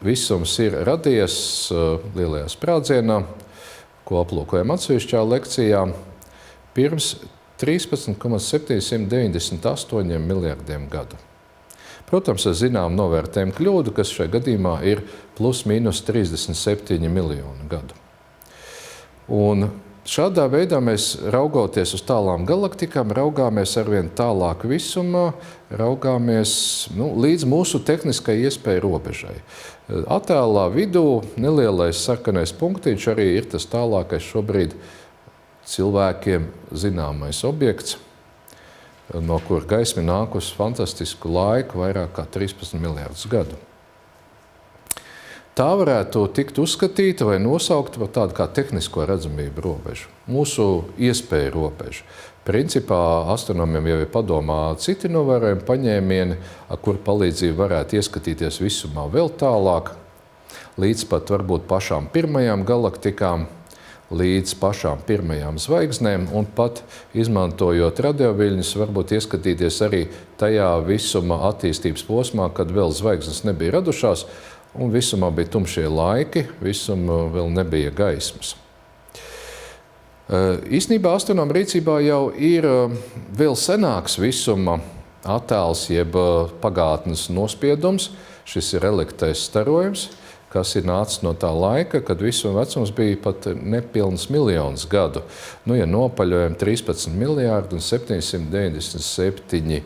visums ir radies lielajā sprādzienā, ko aplūkojam atsevišķā lekcijā, pirms 13,798 miljardiem gadu. Protams, ar zinām novērtējumu kļūdu, kas šajā gadījumā ir plus mīnus 37 miljonu gadu. Un šādā veidā mēs, raugoties uz tālām galaktikām, raugāmies arvien tālāk visumā, raugāmies līdz mūsu tehniskai iespēju robežai. Attēlā vidū nelielais sarkanais punktiņš arī ir tas tālākais šobrīd cilvēkiem zināmais objekts, no kur gaisma nākusi fantastisku laiku, vairāk kā 13 miljardus gadu. Tā varētu tikt uzskatīta vai nosaukta par tādu kā tehnisko redzamību robežu, mūsu iespēju robežu. Principā astronomiem jau ir padomā citi novērojumi paņēmieni, ar kuru palīdzību varētu ieskatīties visumā vēl tālāk, līdz pat varbūt pašām pirmajām galaktikām, līdz pašām pirmajām zvaigznēm, un pat izmantojot radioviļņus, varbūt ieskatīties arī tajā visuma attīstības posmā, kad vēl zvaigznes nebija radušās, un visumā bija tumšie laiki, visumā vēl nebija gaismas. Īstenībā astronoma rīcībā jau ir vēl senāks visuma attēls, jeb pagātnes nospiedums. Šis ir reliktais starojums, kas ir nācis no tā laika, kad visuma vecums bija pat nepilns miljonus gadu. Ja nopaļojam 13 miljārdi un 797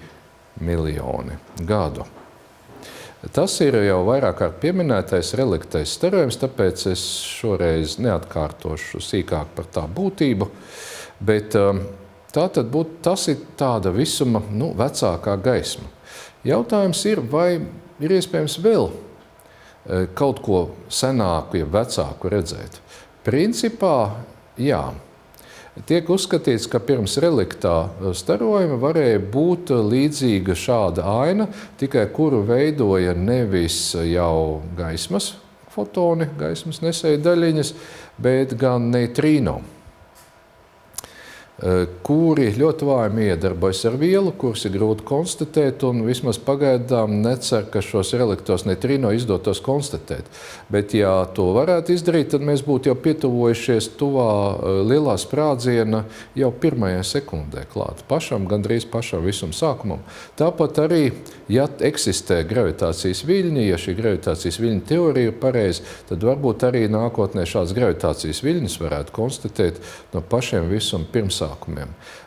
miljoni gadu. Tas ir jau vairāk kārt pieminētais reliktais starojums, tāpēc es šoreiz neatkārtošu sīkāk par tā būtību, bet tas ir tāda visuma vecākā gaisma. Jautājums ir, vai ir iespējams vēl kaut ko senāku, ja vecāku redzēt? Principā, jā. Tiek uzskatīts, ka pirms reliktā starojuma varēja būt līdzīga šāda aina, tikai kuru veidoja nevis jau gaismas fotoni, gaismas nesēja daļiņas, bet gan neitrīno, kuri ļoti vājami iedarbojas ar vielu, kuras ir grūti konstatēt, un vismaz pagaidām necer, ka šos reliktos neitrīno izdotos konstatēt. Bet, ja to varētu izdarīt, tad mēs būtu jau pietuvojušies tuvā lielā sprādziena jau pirmajā sekundē klāt, gandrīz pašam visam sākumam. Tāpat arī, ja eksistē gravitācijas viļņi, ja šī gravitācijas viļņu teorija ir pareiza, tad varbūt arī nākotnē šāds gravitācijas viļņus varētu konstatēt no pašiem visam pirmsākumiem.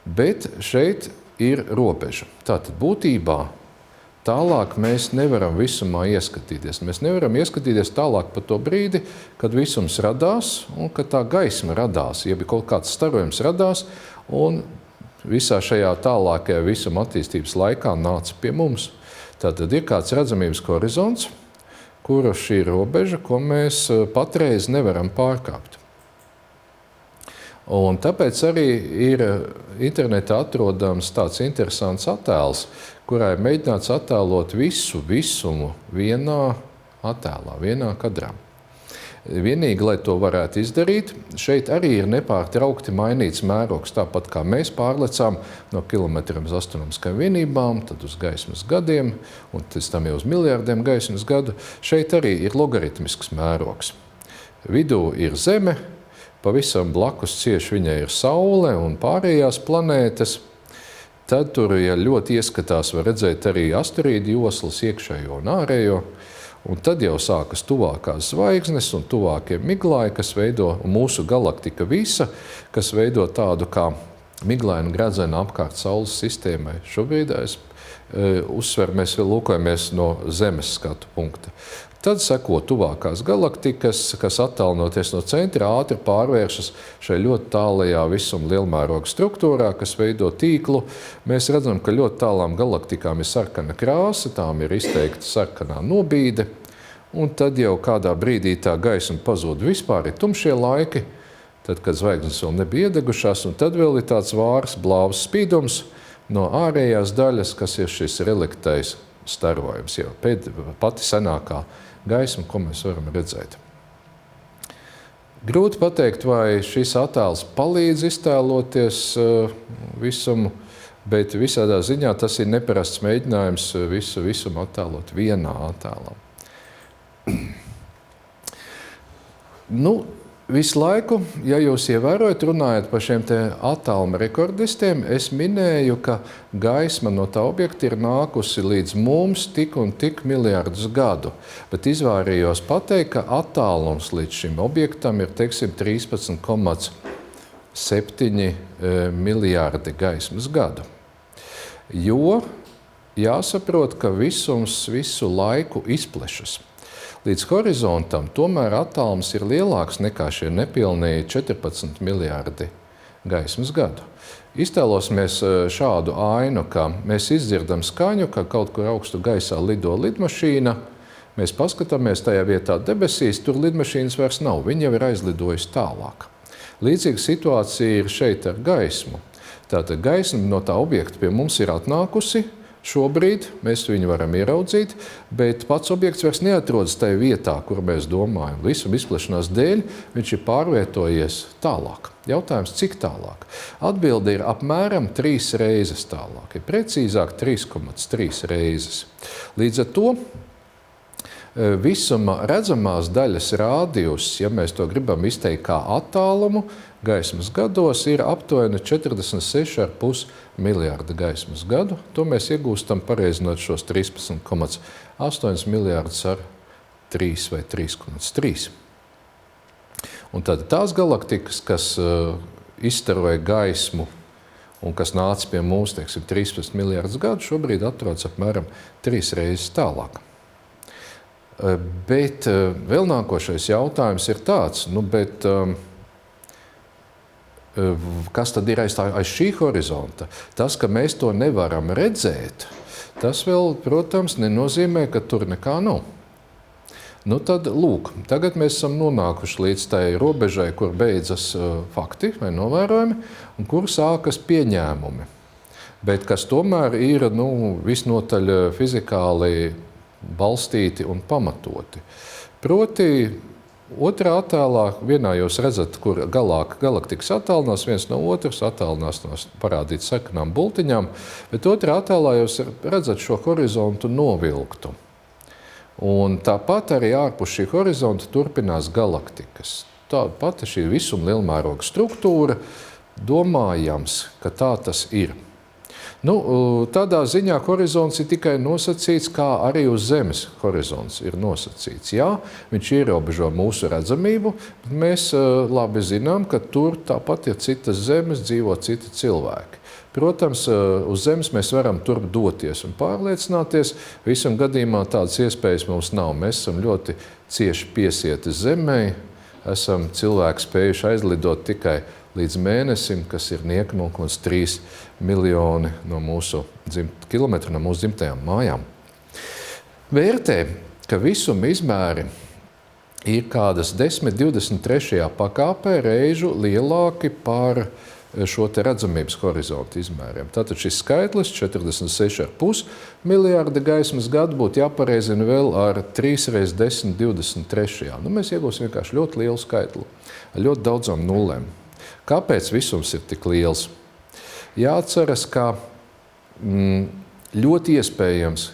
Bet šeit ir robeža. Tātad būtībā tālāk mēs nevaram visumā ieskatīties. Mēs nevaram ieskatīties tālāk par to brīdi, kad visums radās un kad tā gaisma radās, ja kaut kāds starojums radās un visā šajā tālākajā visuma attīstības laikā nāca pie mums. Tātad ir kāds redzamības horizonts, kura šī robeža, ko mēs patreiz nevaram pārkāpt. Un tāpēc arī ir internetā atrodams tāds interesants attēls, kurā ir mēģināts attēlot visu visumu vienā attēlā, vienā kadrā. Vienīgi, lai to varētu izdarīt, šeit arī ir nepārtraukti mainīts mērogs, tāpat kā mēs pārlecām no kilometriem uz astronomiskajām vienībām, tad uz gaismas gadiem, un pēc tam jau uz miljārdiem gaismas gadu. Šeit arī ir logaritmisks mērogs. Vidū ir Zeme, pavisam blakus cieši viņai ir Saule un pārējās planētas. Tad tur, ja ļoti ieskatās, var redzēt arī asteroīdu joslas iekšējo un ārējo. Un tad jau sākas tuvākās zvaigznes un tuvākie miglāji, kas veido mūsu galaktika visa, kas veido tādu kā miglainu gredzenu apkārt Saules sistēmai. Šobrīd uzsver, mēs vēl lūkojamies no Zemes skatu punkta. Tad seko tuvākās galaktikas, kas attālinoties no centra ātri pārvēršas šai ļoti tālajā visuma lielmēroga struktūrā, kas veido tīklu. Mēs redzam, ka ļoti tālām galaktikām ir sarkana krāsa, tām ir izteikta sarkanā nobīde, un tad jau kādā brīdī tā gaisma pazūd vispār, ir tumšie laiki, tad, kad zvaigznes vēl nebija iedegušās, un tad vēl ir tāds vārs, blāvs spīdums no ārējās daļas, kas ir šis reliktais starojums, jau pati senākā gaisma, ko mēs varam redzēt. Grūti pateikt, vai šis attēls palīdz iztēloties visumu, bet visādā ziņā tas ir neparasts mēģinājums visu visumu attēlot vienā attēlā. Visu laiku, ja jūs ievērojat, runājat par šiem te attāluma rekordistiem, es minēju, ka gaisma no tā objekta ir nākusi līdz mums tik un tik miljardus gadu, bet izvairījos pateikt, ka attālums līdz šim objektam ir, teiksim, 13,7 miljārdi gaismas gadu. Jo jāsaprot, ka visums visu laiku izplešas. Līdz horizontam tomēr attālums ir lielāks nekā šie nepilnīgi 14 miljārdi gaismas gadu. Iztēlosimies šādu ainu, ka mēs izdzirdam skaņu, ka kaut kur augstu gaisā lido lidmašīna, mēs paskatāmies tajā vietā debesīs, tur lidmašīnas vairs nav, viņa jau ir aizlidojusi tālāk. Līdzīga situācija ir šeit ar gaismu. Tātad gaisma no tā objekta pie mums ir atnākusi. Šobrīd mēs viņu varam ieraudzīt, bet pats objekts vairs neatrodas tajā vietā, kur mēs domājam. Visuma izplešanās dēļ viņš ir pārvietojies tālāk. Jautājums, cik tālāk? Atbilde ir apmēram 3 reizes tālāk. Ir precīzāk 3,3 reizes. Līdz ar to visuma redzamās daļas rādījus, ja mēs to gribam izteikt kā attālumu, gaismas gados ir aptuveni 46,5 miljārdi gaismas gadu. To mēs iegūstam pareizinot šos 13,8 miljārdus ar 3 vai 3,3. Un tad tās galaktikas, kas izstaroja gaismu un kas nāca pie mums, teiksim, 13 miljārdus gadu, šobrīd atrodas apmēram 3 reizes tālāk. Bet vēl nākošais jautājums ir tāds, kas tad ir aiz šī horizonta? Tas, ka mēs to nevaram redzēt, tas vēl, protams, nenozīmē, ka tur nekā nav. Tad, lūk, tagad mēs esam nonākuši līdz tai robežai, kur beidzas fakti vai novērojumi, un kur sākas pieņēmumi. Bet kas tomēr ir visnotaļ fizikāli balstīti un pamatoti. Proti, otrā attēlā, vienā jūs redzat, kur galaktikas attālinās viens no otras, attālinās no parādīt sarkanām bultiņām, bet otrā attēlā jūs redzat šo horizontu novilktu. Un tāpat arī ārpus šī horizonta turpinās galaktikas. Tāda pati šī visuma lielmēroga struktūra, domājams, ka tā tas ir. Tādā ziņā horizonts ir tikai nosacīts, kā arī uz Zemes horizonts ir nosacīts. Jā, viņš ierobežo mūsu redzamību, bet mēs labi zinām, ka tur tāpat ir citas zemes, dzīvo citi cilvēki. Protams, uz Zemes mēs varam turp doties un pārliecināties. Visam gadījumā tādas iespējas mums nav. Mēs esam ļoti cieši piesieti Zemei, esam cilvēki spējuši aizlidot tikai līdz mēnesim, kas ir 1,3 miljoni kilometru no mūsu dzimtajām mājām. Vērtē, ka visuma izmēri ir kādas 10-23. pakāpē reižu lielāki par šo te redzamības horizontu izmēriem. Tātad šis skaitlis 46,5 miljārdi gaismas gadu būtu jāpareizina vēl ar 3 reiz 10, 23. Mēs iegūsim vienkārši ļoti lielu skaitli, ar ļoti daudzām nulēm. Kāpēc visums ir tik liels? Jāatceras, ka ļoti iespējams,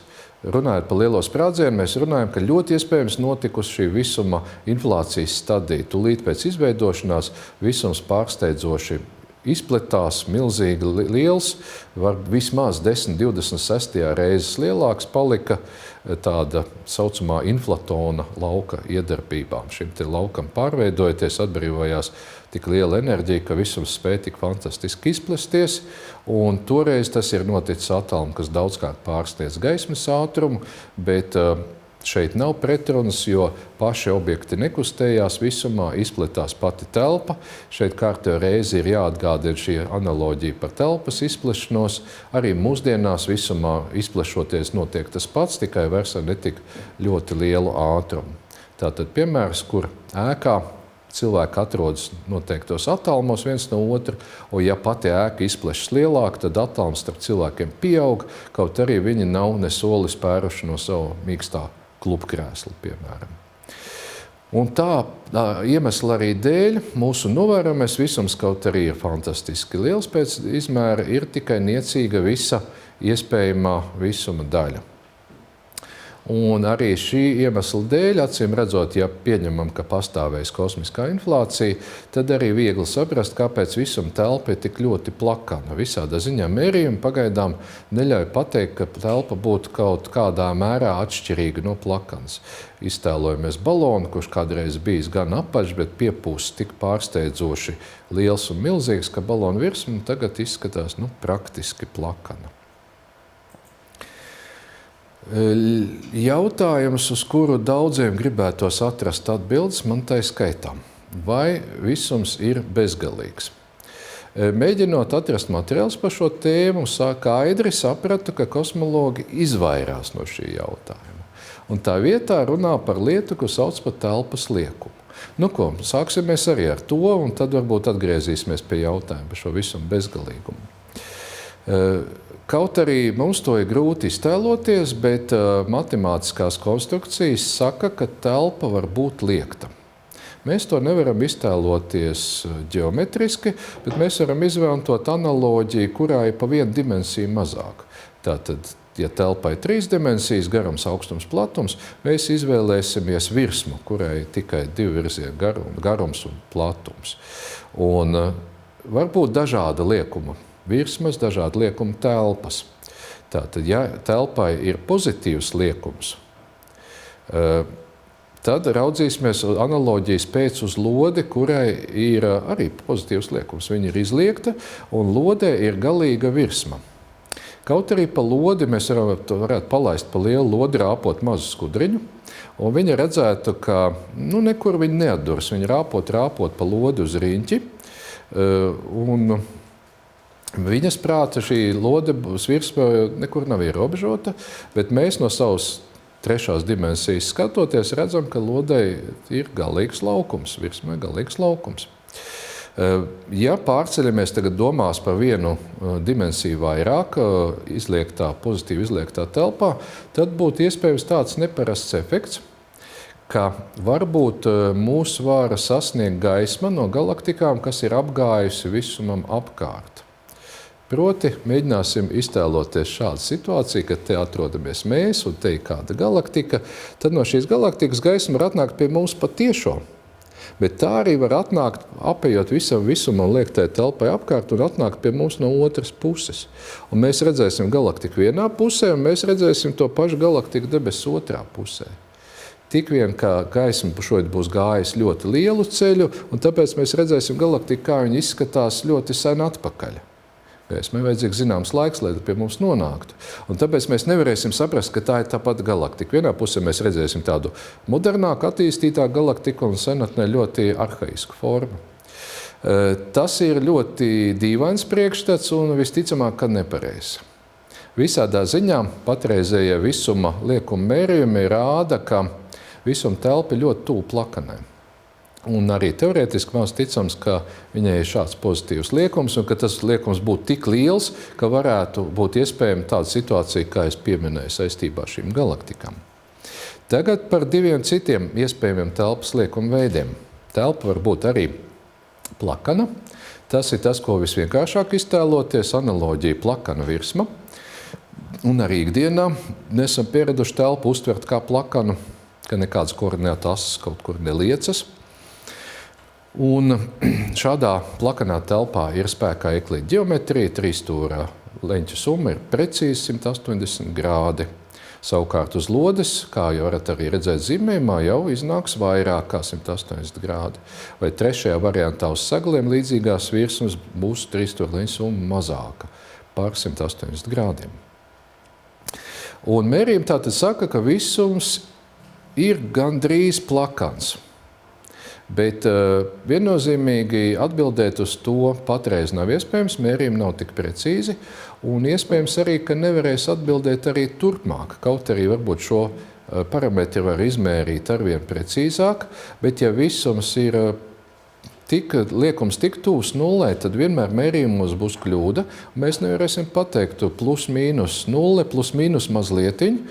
runājot par lielo sprādzienu, mēs runājam, ka ļoti iespējams notikusi šī visuma inflācijas stadija. Tūlīt pēc izveidošanās visums pārsteidzoši izpletās milzīgi liels, var vismaz 10-26 reizes lielāks palika tāda saucamā inflatona lauka iedarbībām. Šim te laukam pārveidojoties, atbrīvojās tik liela enerģija, ka visums spēja tik fantastiski izplesties, un toreiz tas ir noticis atālumam, kas daudzkārt pārsniedz gaismas ātrumu, bet šeit nav pretrunas, jo paši objekti nekustējās visumā, izpletās pati telpa. Šeit kārtējo reizi ir jāatgādina šī analoģija par telpas izplešanos. Arī mūsdienās visumā izplešoties notiek tas pats, tikai vairs ar netik ļoti lielu ātrumu. Tātad piemērs, kur ēkā cilvēki atrodas noteiktos attālumos viens no otra, un ja pati ēka izplešas lielāk, tad attālums starp cilvēkiem pieaug, kaut arī viņi nav ne soli spēruši no savu mīkstā klubkrēsla, piemēram. Un tā iemesla arī dēļ mūsu novērojamais visums, kaut arī ir fantastiski liels pēc izmēra, ir tikai niecīga visa iespējamā visuma daļa. Un arī šī iemesla dēļ, acīm redzot, ja pieņemam, ka pastāvēs kosmiskā inflācija, tad arī viegli saprast, kāpēc visuma telpa ir tik ļoti plakana. Visādā ziņā mērījumi pagaidām neļauj pateikt, ka telpa būtu kaut kādā mērā atšķirīga no plakanas. Iztēlojamies balonu, kurš kādreiz bijis gan apaļš, bet piepūsts tik pārsteidzoši liels un milzīgs, ka balona virsma tagad izskatās praktiski plakana. Jautājums, uz kuru daudziem gribētos atrast atbildes, man tai skaitā. Vai visums ir bezgalīgs? Mēģinot atrast materiālus par šo tēmu, skaidri sapratu, ka kosmologi izvairās no šī jautājuma. Un tā vietā runā par lietu, ko sauc par telpas liekumu. Sāksimies arī ar to, un tad varbūt atgriezīsimies pie jautājuma par šo visumu bezgalīgumu. Kaut arī mums to ir grūti iztēloties, bet matemātiskās konstrukcijas saka, ka telpa var būt liekta. Mēs to nevaram iztēloties ģeometriski, bet mēs varam izvēlēt analoģiju, kurā ir pa vienu dimensiju mazāk. Tātad, ja telpai ir 3 dimensijas, garums, augstums, platums, mēs izvēlēsimies virsmu, kurai ir tikai 2 virzienu garums un platums. Un var būt dažāda liekuma virsmas, dažādi liekuma telpas. Tātad, ja telpai ir pozitīvs liekums, tad raudzīsimies analoģijas pēc uz lodi, kurai ir arī pozitīvs liekums. Viņa ir izliekta, un lodē ir galīga virsma. Kaut arī pa lodi mēs varētu palaist pa lielu lodi, rāpot mazu skudriņu, un viņa redzētu, ka nekur viņa neatduras. Viņa rāpot pa lodi uz riņķi, un viņas prāta šī lodes virsma nekur nav ierobežota, bet mēs no savas 3. dimensijas skatoties redzam, ka lodei ir galīgs laukums, virsmai galīgs laukums. Ja pārceļamies tagad domās par vienu dimensiju vairāk, pozitīvi izliektā telpā, tad būtu iespējams tāds neparasts efekts, ka varbūt mūs var sasniegt gaisma no galaktikām, kas ir apgājusi visumam apkārt. Proti, mēģināsim iztēloties šādu situāciju, kad te atrodamies mēs un te ir kāda galaktika, tad no šīs galaktikas gaisma var atnākt pie mums patiešo. Bet tā arī var atnākt, apējot visam visumam, liektai telpai apkārt un atnākt pie mums no otras puses. Un mēs redzēsim galaktiku vienā pusē, un mēs redzēsim to pašu galaktiku debesu otrā pusē. Tik vien, ka gaisma šodien būs gājis ļoti lielu ceļu, un tāpēc mēs redzēsim galaktiku, kā viņa izskatās ļoti sen atpakaļ. Gaismai vajadzīgs zināms laiks, lai pie mums nonāktu. Un tāpēc mēs nevarēsim saprast, ka tā ir tā pati galaktika. Vienā pusē mēs redzēsim tādu modernāku, attīstītāku galaktiku un senatnē ļoti arhaisku formu. Tas ir ļoti dīvains priekšstats un visticamāk, ka nepareizs. Visādā ziņā patreizējie visuma liekuma mērījumi rāda, ka visuma telpa ir ļoti tuvu plakanai. Un arī teorētiski maz ticams, ka viņai ir šāds pozitīvs liekums un ka tas liekums būtu tik liels, ka varētu būt iespējama tāda situācija, kā es pieminēju saistībā ar šīm galaktikām. Tagad par 2 citiem iespējamiem telpas liekuma veidiem. Telpa var būt arī plakana. Tas ir tas, ko visvienkāršāk iztēloties, analoģija plakana virsma. Un arī ikdienā nesam pieraduši telpu uztvert kā plakanu, ka nekādas koordināta ases kaut kur neliecas. Un šādā plakanā telpā ir spēkā Eklīda ģeometrija, trīsstūrā leņķa summa ir precīzi 180 grādi. Savukārt uz lodes, kā jau varat arī redzēt zīmējumā, jau iznāks vairāk kā 180 grādi. Vai trešajā variantā uz segliem līdzīgās virsmas būs trīsstūra leņķa summa mazāka par 180 grādiem. Un mērījumi tātad saka, ka visums ir gandrīz plakans. Bet viennozīmīgi atbildēt uz to patreiz nav iespējams, mērījumi nav tik precīzi, un iespējams arī, ka nevarēs atbildēt arī turpmāk. Kaut arī varbūt šo parametru var izmērīt arvien precīzāk, bet ja visums ir liekums tik tūs nullē, tad vienmēr mērījumos būs kļūda. Mēs nevarēsim pateikt plus mīnus nulle, plus mīnus mazlietiņu,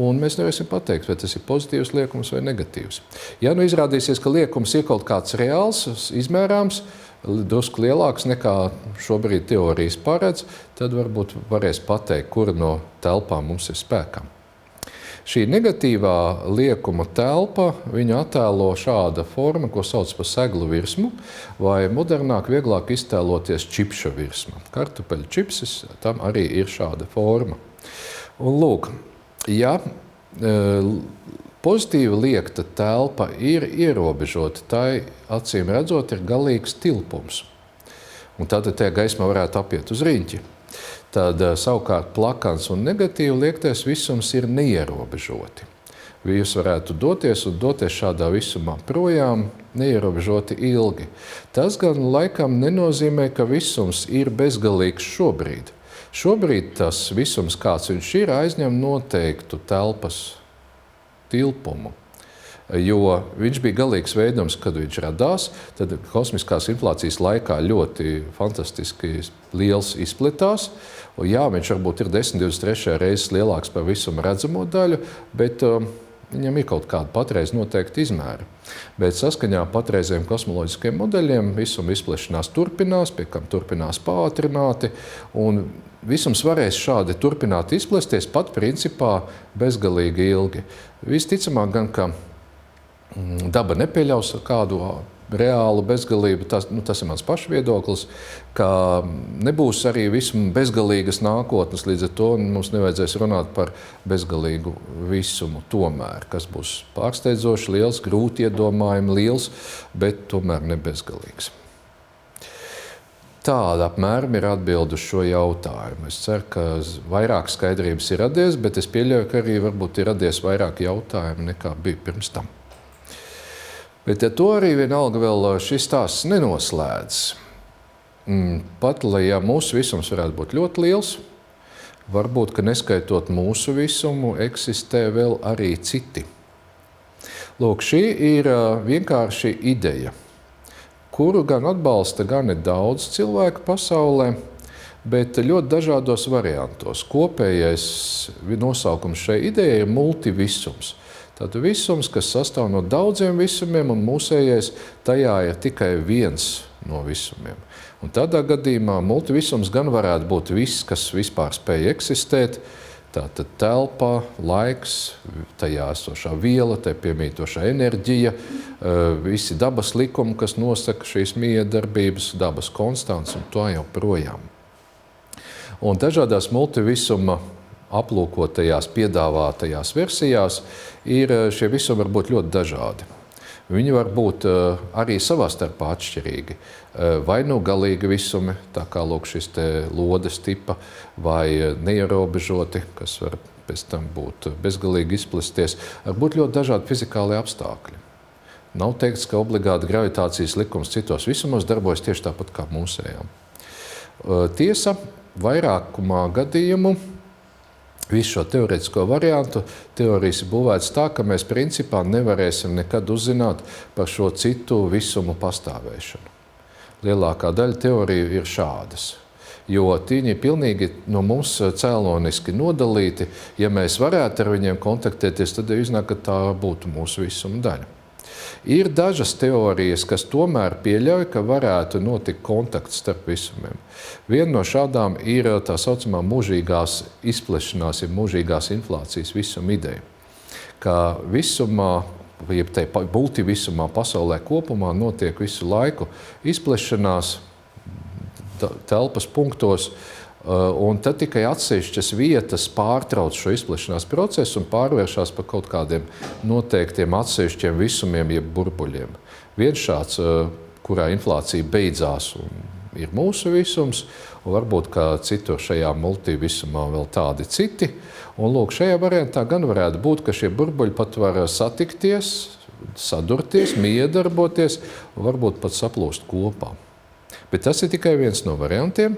un mēs nevarēsim pateikt, vai tas ir pozitīvs liekums vai negatīvs. Ja nu izrādīsies, ka liekums ir kaut kāds reāls, izmērāms, drusku lielāks nekā šobrīd teorijas paredz, tad varbūt varēs pateikt, kura no telpām mums ir spēkā. Šī negatīvā liekuma telpa, viņa attēlo šāda forma, ko sauc par seglu virsmu, vai modernāk vieglāk iztēloties čipša virsma. Kartupeļu čipsis, tam arī ir šāda forma. Un lūk, ja pozitīva liekta telpa ir ierobežota, tai acīm redzot ir galīgs tilpums. Un tātad tajā gaismā varētu apiet uz riņķi. Tad savukārt plakans un negatīvi liektais visums ir neierobežoti. Jūs varētu doties šādā visumā projām neierobežoti ilgi. Tas gan laikam nenozīmē, ka visums ir bezgalīgs šobrīd. Šobrīd tas visums, kāds viņš ir, aizņem noteiktu telpas tilpumu. Jo viņš bija galīgs veidojums, kad viņš radās, tad kosmiskās inflācijas laikā ļoti fantastiski liels izpletās. Un jā, viņš varbūt ir 10-23 reizes lielāks par visuma redzamo daļu, bet viņam ir kaut kāda patreiz noteikti izmēra. Bet saskaņā patreizējiem kosmoloģiskiem modeļiem visuma izplešanās turpinās, pie kam turpinās pātrināti, un visums varēs šādi turpināt izplesties pat principā bezgalīgi ilgi. Visticamāk gan, ka daba nepieļaus kādu reālu bezgalību, tas ir mans pašviedoklis, ka nebūs arī visuma bezgalīgas nākotnes, līdz ar to mums nevajadzēs runāt par bezgalīgu visumu tomēr, kas būs pārsteidzoši liels, grūti iedomājami liels, bet tomēr ne bezgalīgs. Tāda apmēram ir atbilde uz šo jautājumu. Es ceru, ka vairāk skaidrības ir radies, bet es pieļauju, ka arī varbūt ir radies vairāk jautājumu nekā bija pirms tam. Bet ja to arī vienalga vēl šis stāsts nenoslēdz. Pat, ja mūsu visums varētu būt ļoti liels, varbūt, ka neskaitot mūsu visumu, eksistē vēl arī citi. Lūk, šī ir vienkārši ideja, kuru gan atbalsta gan daudz cilvēku pasaulē, bet ļoti dažādos variantos. Kopējais nosaukums šai idejai ir multivisums. Tātad visums, kas sastāv no daudziem visumiem, un mūsējais tajā ir tikai viens no visumiem. Un tādā gadījumā multivisums gan varētu būt viss, kas vispār spēj eksistēt, tātad telpa, laiks, tajā esošā viela, tai piemītošā enerģija, visi dabas likumi, kas nosaka šīs miedarbības, dabas konstants un tā jau projām. Un dažādās multivisuma aplūkotajās, piedāvātajās versijās šie visumi var būt ļoti dažādi. Viņi var būt arī savā starpā atšķirīgi. Vai nu galīgi visumi, tā kā lūk šis te lodes tipa, vai neierobežoti, kas var pēc tam būt bezgalīgi izplesties, var būt ļoti dažādi fizikāli apstākļi. Nav teikts, ka obligāti gravitācijas likums citos visumos darbojas tieši tāpat kā mūsējām. Tiesa, vairākumā gadījumu visu šo teorētisko variantu teorijas ir būvēts tā, ka mēs principā nevarēsim nekad uzzināt par šo citu visumu pastāvēšanu. Lielākā daļa teoriju ir šādas, jo viņi ir pilnīgi no mums cēloniski nodalīti. Ja mēs varētu ar viņiem kontaktēties, tad iznāk, ka tā būtu mūsu visuma daļa. Ir dažas teorijas, kas tomēr pieļauj, ka varētu notikt kontakts starp visumiem. Viena no šādām ir tā saucamā mūžīgās izplešanās, ja mūžīgās inflācijas visuma ideja. Ka visumā jeb tai multivisumā pasaulē kopumā notiek visu laiku izplešanās telpas punktos, un tad tikai atsevišķas vietas pārtrauc šo izplešanās procesu un pārvēršās par kaut kādiem noteiktiem atsevišķiem visumiem, jeb burbuļiem. Viens šāds, kurā inflācija beidzās, ir mūsu visums, un varbūt kā citur šajā multivisumā vēl tādi citi. Un lūk, šajā variantā gan varētu būt, ka šie burbuļi pat var satikties, sadurties, miedarboties un varbūt pat saplūst kopā. Bet tas ir tikai viens no variantiem.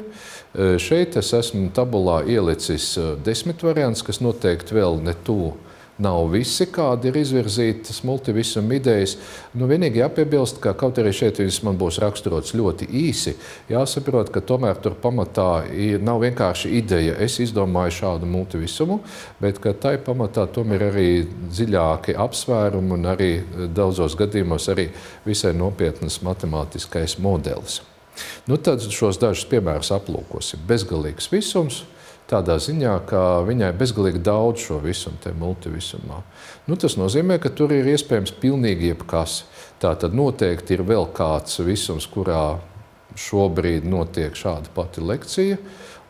Šeit es esmu tabulā ielicis 10 variants, kas noteikti vēl ne tuvu nav visi, kādi ir izvirzītas multivisuma idejas. Vienīgi jāpiebilst, ka kaut arī šeit man būs raksturots ļoti īsi, jāsaprot, ka tomēr tur pamatā nav vienkārši ideja, es izdomāju šādu multivisumu, bet ka tai pamatā tomēr arī dziļāki apsvērumi un arī daudzos gadījumos arī visai nopietnas matemātiskais modelis. Tad šos dažus piemērus aplūkosim. Bezgalīgs visums, tādā ziņā, ka viņai bezgalīgi daudz šo visumu, te multivisumā. Tas nozīmē, ka tur ir iespējams pilnīgi jebkas. Tātad noteikti ir vēl kāds visums, kurā šobrīd notiek šāda pati lekcija,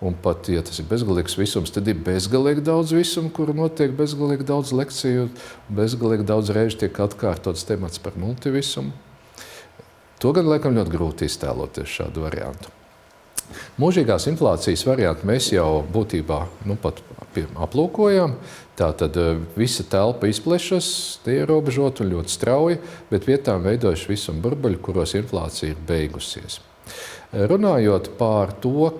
un pat, ja tas ir bezgalīgs visums, tad ir bezgalīgi daudz visumu, kura notiek bezgalīgi daudz lekciju, bezgalīgi daudz reižu tiek atkārtots temats par multivisumu. To gan laikam ļoti grūti iztēloties šādu variantu. Mūžīgās inflācijas variantu mēs jau būtībā pat aplūkojām. Tātad visa telpa izplešas, ierobežot un ļoti strauji, bet vietām veidojuši visumu burbuļi, kuros inflācija ir beigusies. Runājot par to,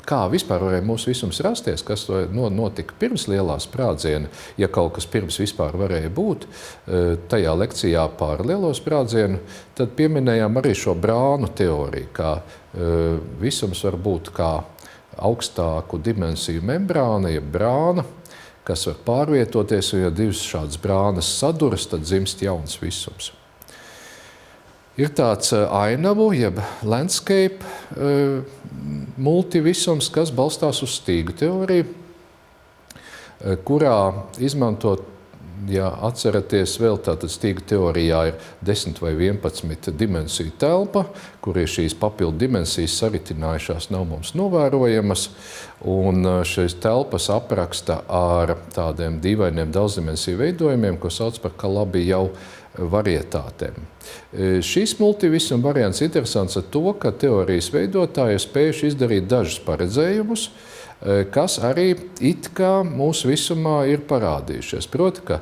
kā vispār varēja mūsu visums rasties, kas notika pirms lielā sprādziena, ja kaut kas pirms vispār varēja būt, tajā lekcijā par lielo sprādzienu, tad pieminējām arī šo brānu teoriju, kā visums var būt kā augstāku dimensiju membrāna, jeb brāna, kas var pārvietoties, un ja divas šādas brānas saduras, tad dzimst jauns visums. Ir tāds ainavu, jeb landscape multivisums, kas balstās uz stīgu teoriju, kurā izmantot, ja atceraties vēl, tātad stīgu teorijā ir 10 vai 11 dimensiju telpa, kur ir šīs papildu dimensijas saritinājušās, nav mums novērojamas, un šīs telpas apraksta ar tādiem dīvainiem daudzdimensiju veidojumiem, ko sauc par Calabi jau varietātēm. Šis multivisuma variants interesants ar to, ka teorijas veidotāji ir spējuši izdarīt dažus paredzējumus, kas arī it kā mūsu visumā ir parādījušies. Proti, ka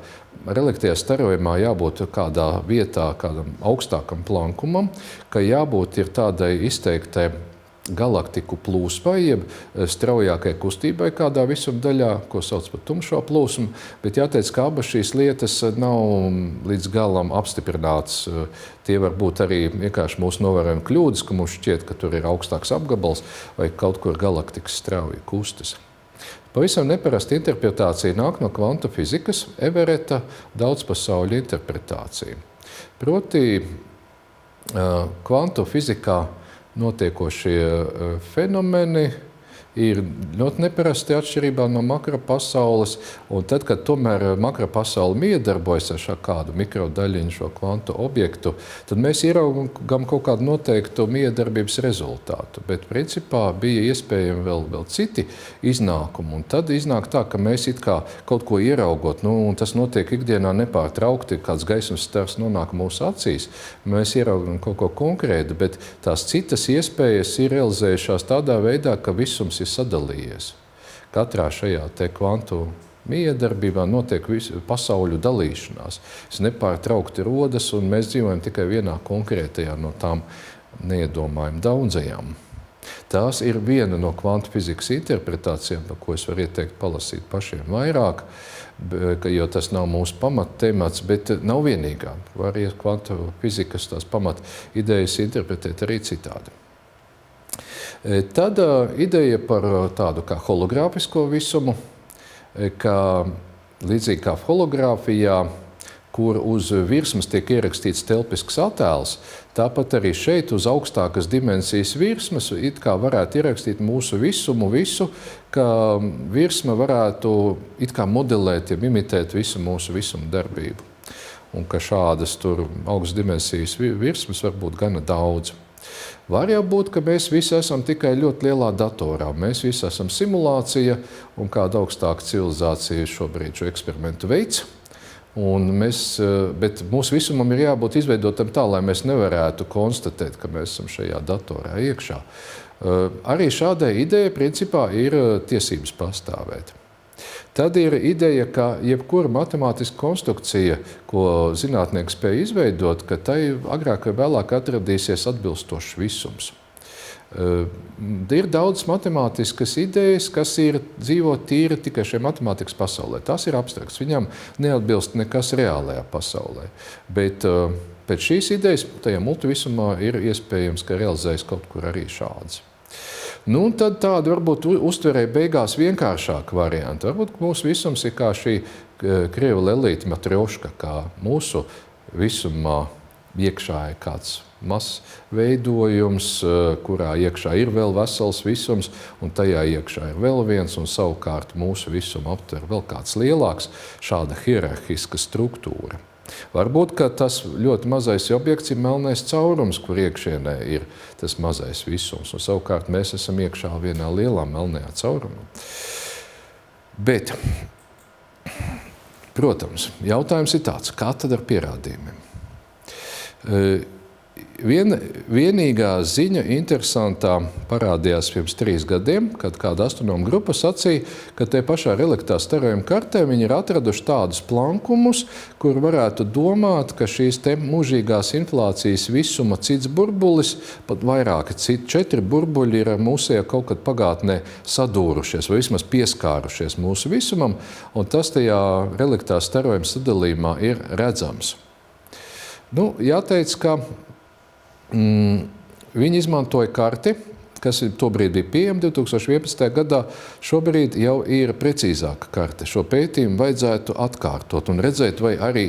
reliktajā starojumā jābūt kādā vietā, kādam augstākam plankumam, ka jābūt ir tādai izteiktai galaktiku plūsmai, jeb straujākai kustībai kādā visuma daļā, ko sauc par tumšo plūsmu, bet jāteic, ka abas šīs lietas nav līdz galam apstiprināts. Tie var būt arī vienkārši mūsu novērojuma kļūdas, ka mums šķiet, ka tur ir augstāks apgabals vai kaut kur galaktikas strauji kustas. Pavisam neparasta interpretācija nāk no kvantu fizikas, Everetta daudzpasauļu interpretācija. Proti, kvantu fizikā notiekošie fenomeni ir ļoti neparasti atšķirībā no makropasaules, un tad, kad tomēr makropasaule miedarbojas ar kādu mikrodaļiņu šo kvantu objektu, tad mēs ieraugam kaut kādu noteiktu miedarbības rezultātu. Bet principā bija iespējami vēl citi iznākumi, un tad iznāk tā, ka mēs it kā kaut ko ieraugot, un tas notiek ikdienā nepārtraukti, kāds gaismas stars nonāk mūsu acīs, mēs ieraugam kaut ko konkrētu, bet tās citas iespējas ir realizējušās tādā veidā, ka visums ir sadalījies. Katrā šajā te kvantu miedarbībā notiek pasauļu dalīšanās. Es nepārtraukti rodas, un mēs dzīvojam tikai vienā konkrētajā no tām neiedomājam daudzajām. Tās ir viena no kvantu fizikas interpretācijām, par ko es varu ieteikt palasīt pašiem vairāk, jo tas nav mūsu pamattemats, bet nav vienīgā. Var kvantu fizikas tās pamat idejas interpretēt arī citādi. Tad ideja par tādu kā hologrāfisko visumu, ka līdzīgi kā hologrāfijā, kur uz virsmas tiek ierakstīts telpisks attēls, tāpat arī šeit uz augstākas dimensijas virsmas it kā varētu ierakstīt mūsu visumu visu, ka virsma varētu it kā modelēt, ja imitēt visu mūsu visumu darbību. un ka šādas tur augstas dimensijas virsmas var būt gana daudz. Var jau būt, ka mēs visi esam tikai ļoti lielā datorā. Mēs visi esam simulācija, un kāda augstāka civilizācija šobrīd šo eksperimentu veids. Bet mūsu visumam ir jābūt izveidotam tā, lai mēs nevarētu konstatēt, ka mēs esam šajā datorā iekšā. Arī šādai idejai principā ir tiesības pastāvēt. Tad ir ideja, ka jebkura matemātiska konstrukcija, ko zinātnieks spēj izveidot, ka tai agrāk vai vēlāk atradīsies atbilstošs visums. Ir daudz matemātiskas idejas, kas dzīvo tīri tikai šajā matemātikas pasaulē. Tas ir abstrakts, viņam neatbilst nekas reālajā pasaulē. Bet pēc šīs idejas tajā multivisumā ir iespējams, ka realizējas kaut kur arī šāds. Nu, un tad tāda varbūt uztverēja beigās vienkāršāka varianta. Varbūt mūsu visums ir kā šī krievu lelīte matrjoška, kā mūsu visumā iekšā ir kāds mazs veidojums, kurā iekšā ir vēl vesels visums, un tajā iekšā ir vēl viens, un savukārt mūsu visumu aptver vēl kāds lielāks, šāda hierarhiska struktūra. Varbūt, ka tas ļoti mazais objekts ir melnais caurums, kur iekšienē ir tas mazais visums, un savukārt mēs esam iekšā vienā lielā melnajā caurumā. Bet, protams, jautājums ir tāds, kā tad ar pierādījumiem? Vienīgā ziņa interesantā parādījās pirms 3 gadiem, kad kāda astronoma grupa sacīja, ka te pašā reliktā starojuma kartē viņi ir atraduši tādus plankumus, kur varētu domāt, ka šīs te mūžīgās inflācijas visuma cits burbulis, pat vairāki 4 burbuļi ir mūsējā kaut kad pagātnē sadūrušies vai vismaz pieskārušies mūsu visumam, un tas tajā reliktā starojuma sadalījumā ir redzams. Nu, jāteic, ka viņi izmantoja karti, kas tobrīd bija pieejama 2011. gadā. Šobrīd jau ir precīzāka karte. Šo pētījumu vajadzētu atkārtot un redzēt, vai arī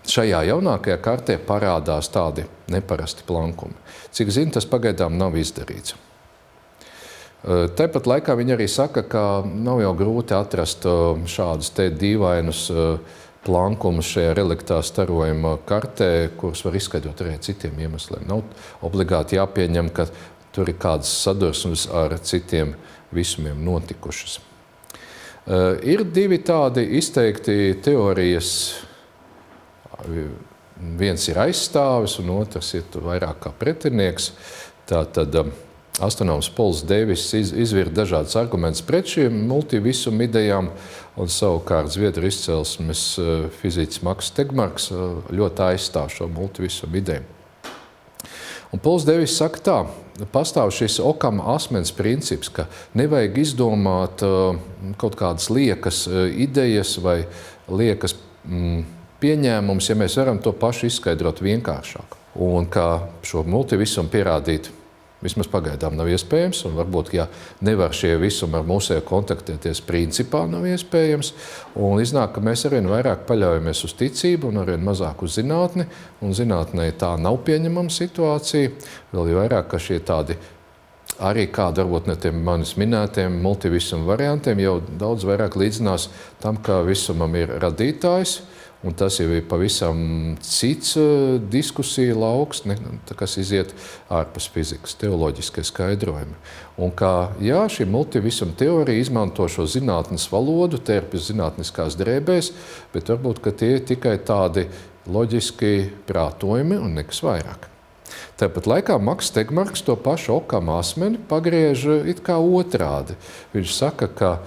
šajā jaunākajā kartē parādās tādi neparasti plankumi. Cik zinu, tas pagaidām nav izdarīts. Tāpat laikā viņi arī saka, ka nav jau grūti atrast šādus te dīvainus plankumus šajā reliktā starojuma kartē, kurus var izskaidrot arī citiem iemesliem. Nav obligāti jāpieņem, ka tur ir kādas sadursmes ar citiem visumiem notikušas. Ir 2 tādi izteikti teorijas. Viens ir aizstāvis, un otrs ir vairāk kā pretinieks. Tātad astronoms Pols Deiviss izvirza dažādas argumentus pret šīm multivisumu idejām, un savukārt Zviedru izcelsmes fiziķis Maks Tegmarks ļoti aizstāv šo multivisumu ideju. Un Pols Deiviss saka tā, pastāv šis Okama asmens princips, ka nevajag izdomāt kaut kādas liekas idejas vai liekas pieņēmumus, ja mēs varam to pašu izskaidrot vienkāršāk. Un ka šo multivisumu pierādīt vismaz pagaidām nav iespējams, un varbūt, ja nevar šie visumi ar mūsēju kontaktēties, principā nav iespējams. Un iznāk, ka mēs arvien vairāk paļaujamies uz ticību un arvien mazāk uz zinātni, un zinātnē tā nav pieņemama situācija. Vēl jau vairāk, ka šie tādi arī kādi varbūt ne tiem manis minētiem multivisumu variantiem jau daudz vairāk līdzinās tam, ka visumam ir radītājs, un tas jau ir pavisam cits diskusija lauks, kas iziet ārpus fizikas, teoloģiskie skaidrojumi. Un kā, jā, šī multivisuma teorija izmanto šo zinātnes valodu, tērpjas zinātniskās drēbēs, bet varbūt, ka tie ir tikai tādi loģiski prātojumi un nekas vairāk. Tāpat laikā Maks Tegmarks to pašu Okama asmeni pagriež it kā otrādi. Viņš saka, ka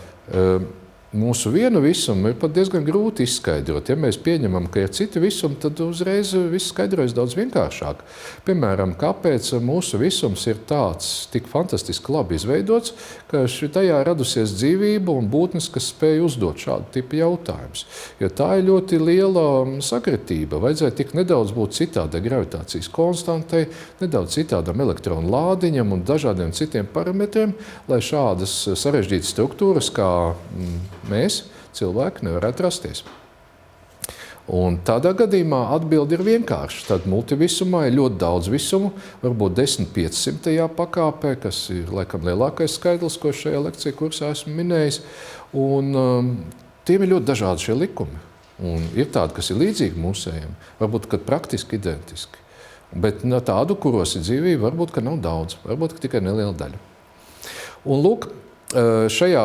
mūsu vienu visumu ir pat diezgan grūti izskaidrot. Ja mēs pieņemam, ka ir citi visumi, tad uzreiz viss skaidrojas daudz vienkāršāk. Piemēram, kāpēc mūsu visums ir tāds tik fantastiski labi izveidots, ka tajā radusies dzīvība un būtnes, kas spēj uzdot šādu tipu jautājumus. Jo tā ir ļoti liela sakritība. Vajadzēja tik nedaudz būt citādai gravitācijas konstantai, nedaudz citādam elektronu lādiņam un dažādiem citiem parametriem, lai šādas sarežģītas struktūras, kā mēs, cilvēki, nevarētu rasties. Un tādā gadījumā atbilde ir vienkārša. Tad multivisumā ir ļoti daudz visumu, varbūt 10-500 pakāpē, kas ir laikam lielākais skaidrs, ko šajā lekcija kursā esmu minējis. Un tiem ir ļoti dažādi šie likumi. Un ir tādi, kas ir līdzīgi mūsējiem, varbūt, ka praktiski identiski. Bet tādu, kuros ir dzīvība, varbūt, ka nav daudz, varbūt, ka tikai neliela daļa. Un lūk, šajā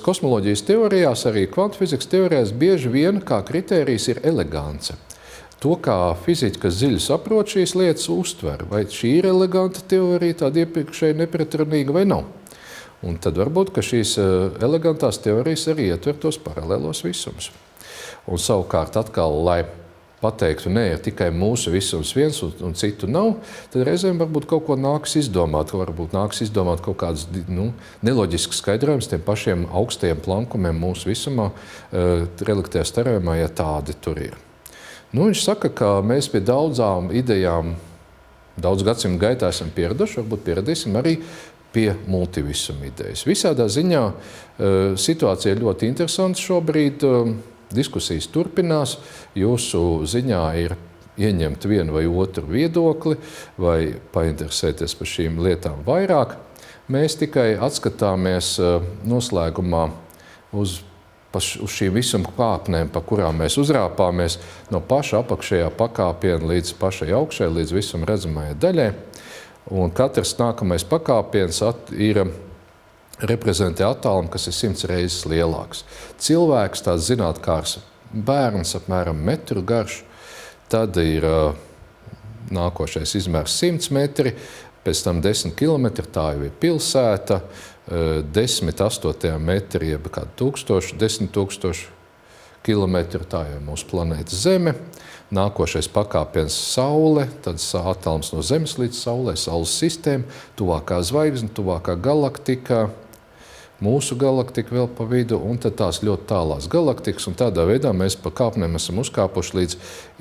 kosmoloģijas teorijās, arī kvantu-fizikas teorijās bieži vien kā kritērijs ir elegance. To, kā fiziķi, kas dziļi saprot šīs lietas, uztver, vai šī ir eleganta teorija, tāda iepriekšēji nepretrunīga vai nav. Un tad varbūt, ka šīs elegantās teorijas arī ietver tos paralēlos visumus. Un savukārt atkal, lai pateiktu, nē, ir tikai mūsu visums viens un citu nav, tad reizēm varbūt kaut ko nāks izdomāt, kaut kādus neloģiskus skaidrojumus tiem pašiem augstajiem plankumiem mūsu visumā, reliktē starojumā, ja tādi tur ir. Viņš saka, ka mēs pie daudzām idejām daudz gadsimtu gaitā esam pieraduši, varbūt pieradīsim arī pie multivisuma idejas. Visādā ziņā situācija ir ļoti interesanta šobrīd. Diskusijas turpinās, jūsu ziņā ir ieņemt vienu vai otru viedokli vai painteresēties par šīm lietām vairāk. Mēs tikai atskatāmies noslēgumā uz šīm visuma kāpnēm, pa kurām mēs uzrāpāmies no paša apakšējā pakāpiena līdz pašai augšai, līdz visuma redzamajai daļai. Un katrs nākamais pakāpiens ir reprezentē attālumu, kas ir 100 reizes lielāks. Cilvēks, tāds zinātkārs bērns, apmēram metru garš, tad ir nākošais izmērs 100 metri, pēc tam 10 kilometri, tā jau ir pilsēta, 10,8 metri, jeb kādu 10 000 kilometru, tā jau ir mūsu planēta Zeme. Nākošais pakāpiens Saule, tad attālums no Zemes līdz Saulē, Saules sistēma, tuvākā zvaigzne, tuvākā galaktika, mūsu galaktika vēl pa vidu, un tad tās ļoti tālās galaktikas, un tādā veidā mēs pa kāpnēm esam uzkāpuši līdz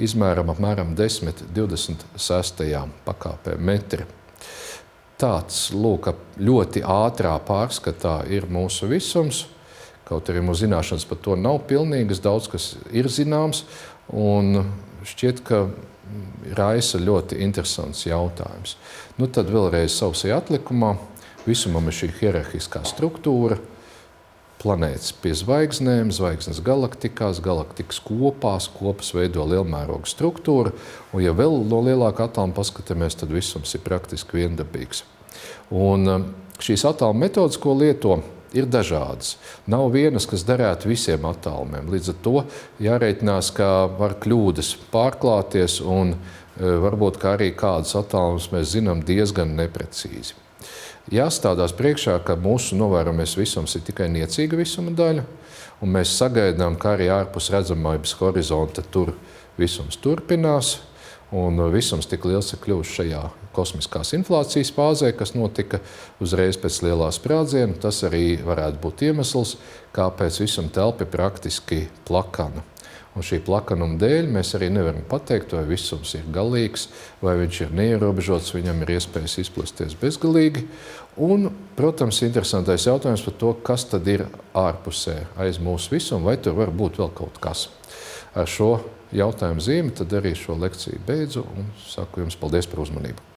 izmēram apmēram 10,26 pakāpē metri. Tāds, lūk, ļoti ātrā pārskatā ir mūsu visums, kaut arī mūsu zināšanas par to nav pilnīgas, daudz kas ir zināms, un šķiet, ka raisa ļoti interesants jautājums. Tad vēlreiz sausajā atlikumā. Visumam ir šī hierarhiskā struktūra, planētas pie zvaigznēm, zvaigznes galaktikās, galaktikas kopas veido lielmēroga struktūra, un ja vēl no lielāka attāluma paskatāmies, tad visums ir praktiski viendabīgs. Un šīs attāluma metodas, ko lieto, ir dažādas. Nav vienas, kas derētu visiem attālumiem. Līdz ar to jārēķinās, ka var kļūdas pārklāties, un varbūt kā arī kādas attālumus mēs zinām diezgan neprecīzi. Jāstādās priekšā, ka mūsu novērojamais visums ir tikai niecīga visuma daļa, un mēs sagaidām, ka arī ārpus redzamības horizonta tur visums turpinās, un visums tik liels ir kļuvis šajā kosmiskās inflācijas fāzē, kas notika uzreiz pēc lielā sprādziena. Tas arī varētu būt iemesls, kāpēc visuma telpa ir praktiski plakana. Un šī plakanuma dēļ mēs arī nevaram pateikt, vai visums ir galīgs, vai viņš ir neierobežots, viņam ir iespējas izplasties bezgalīgi. Un, protams, interesantais jautājums par to, kas tad ir ārpusē aiz mūsu visuma, vai tur var būt vēl kaut kas. Ar šo jautājumu zīmi tad arī šo lekciju beidzu un saku jums paldies par uzmanību.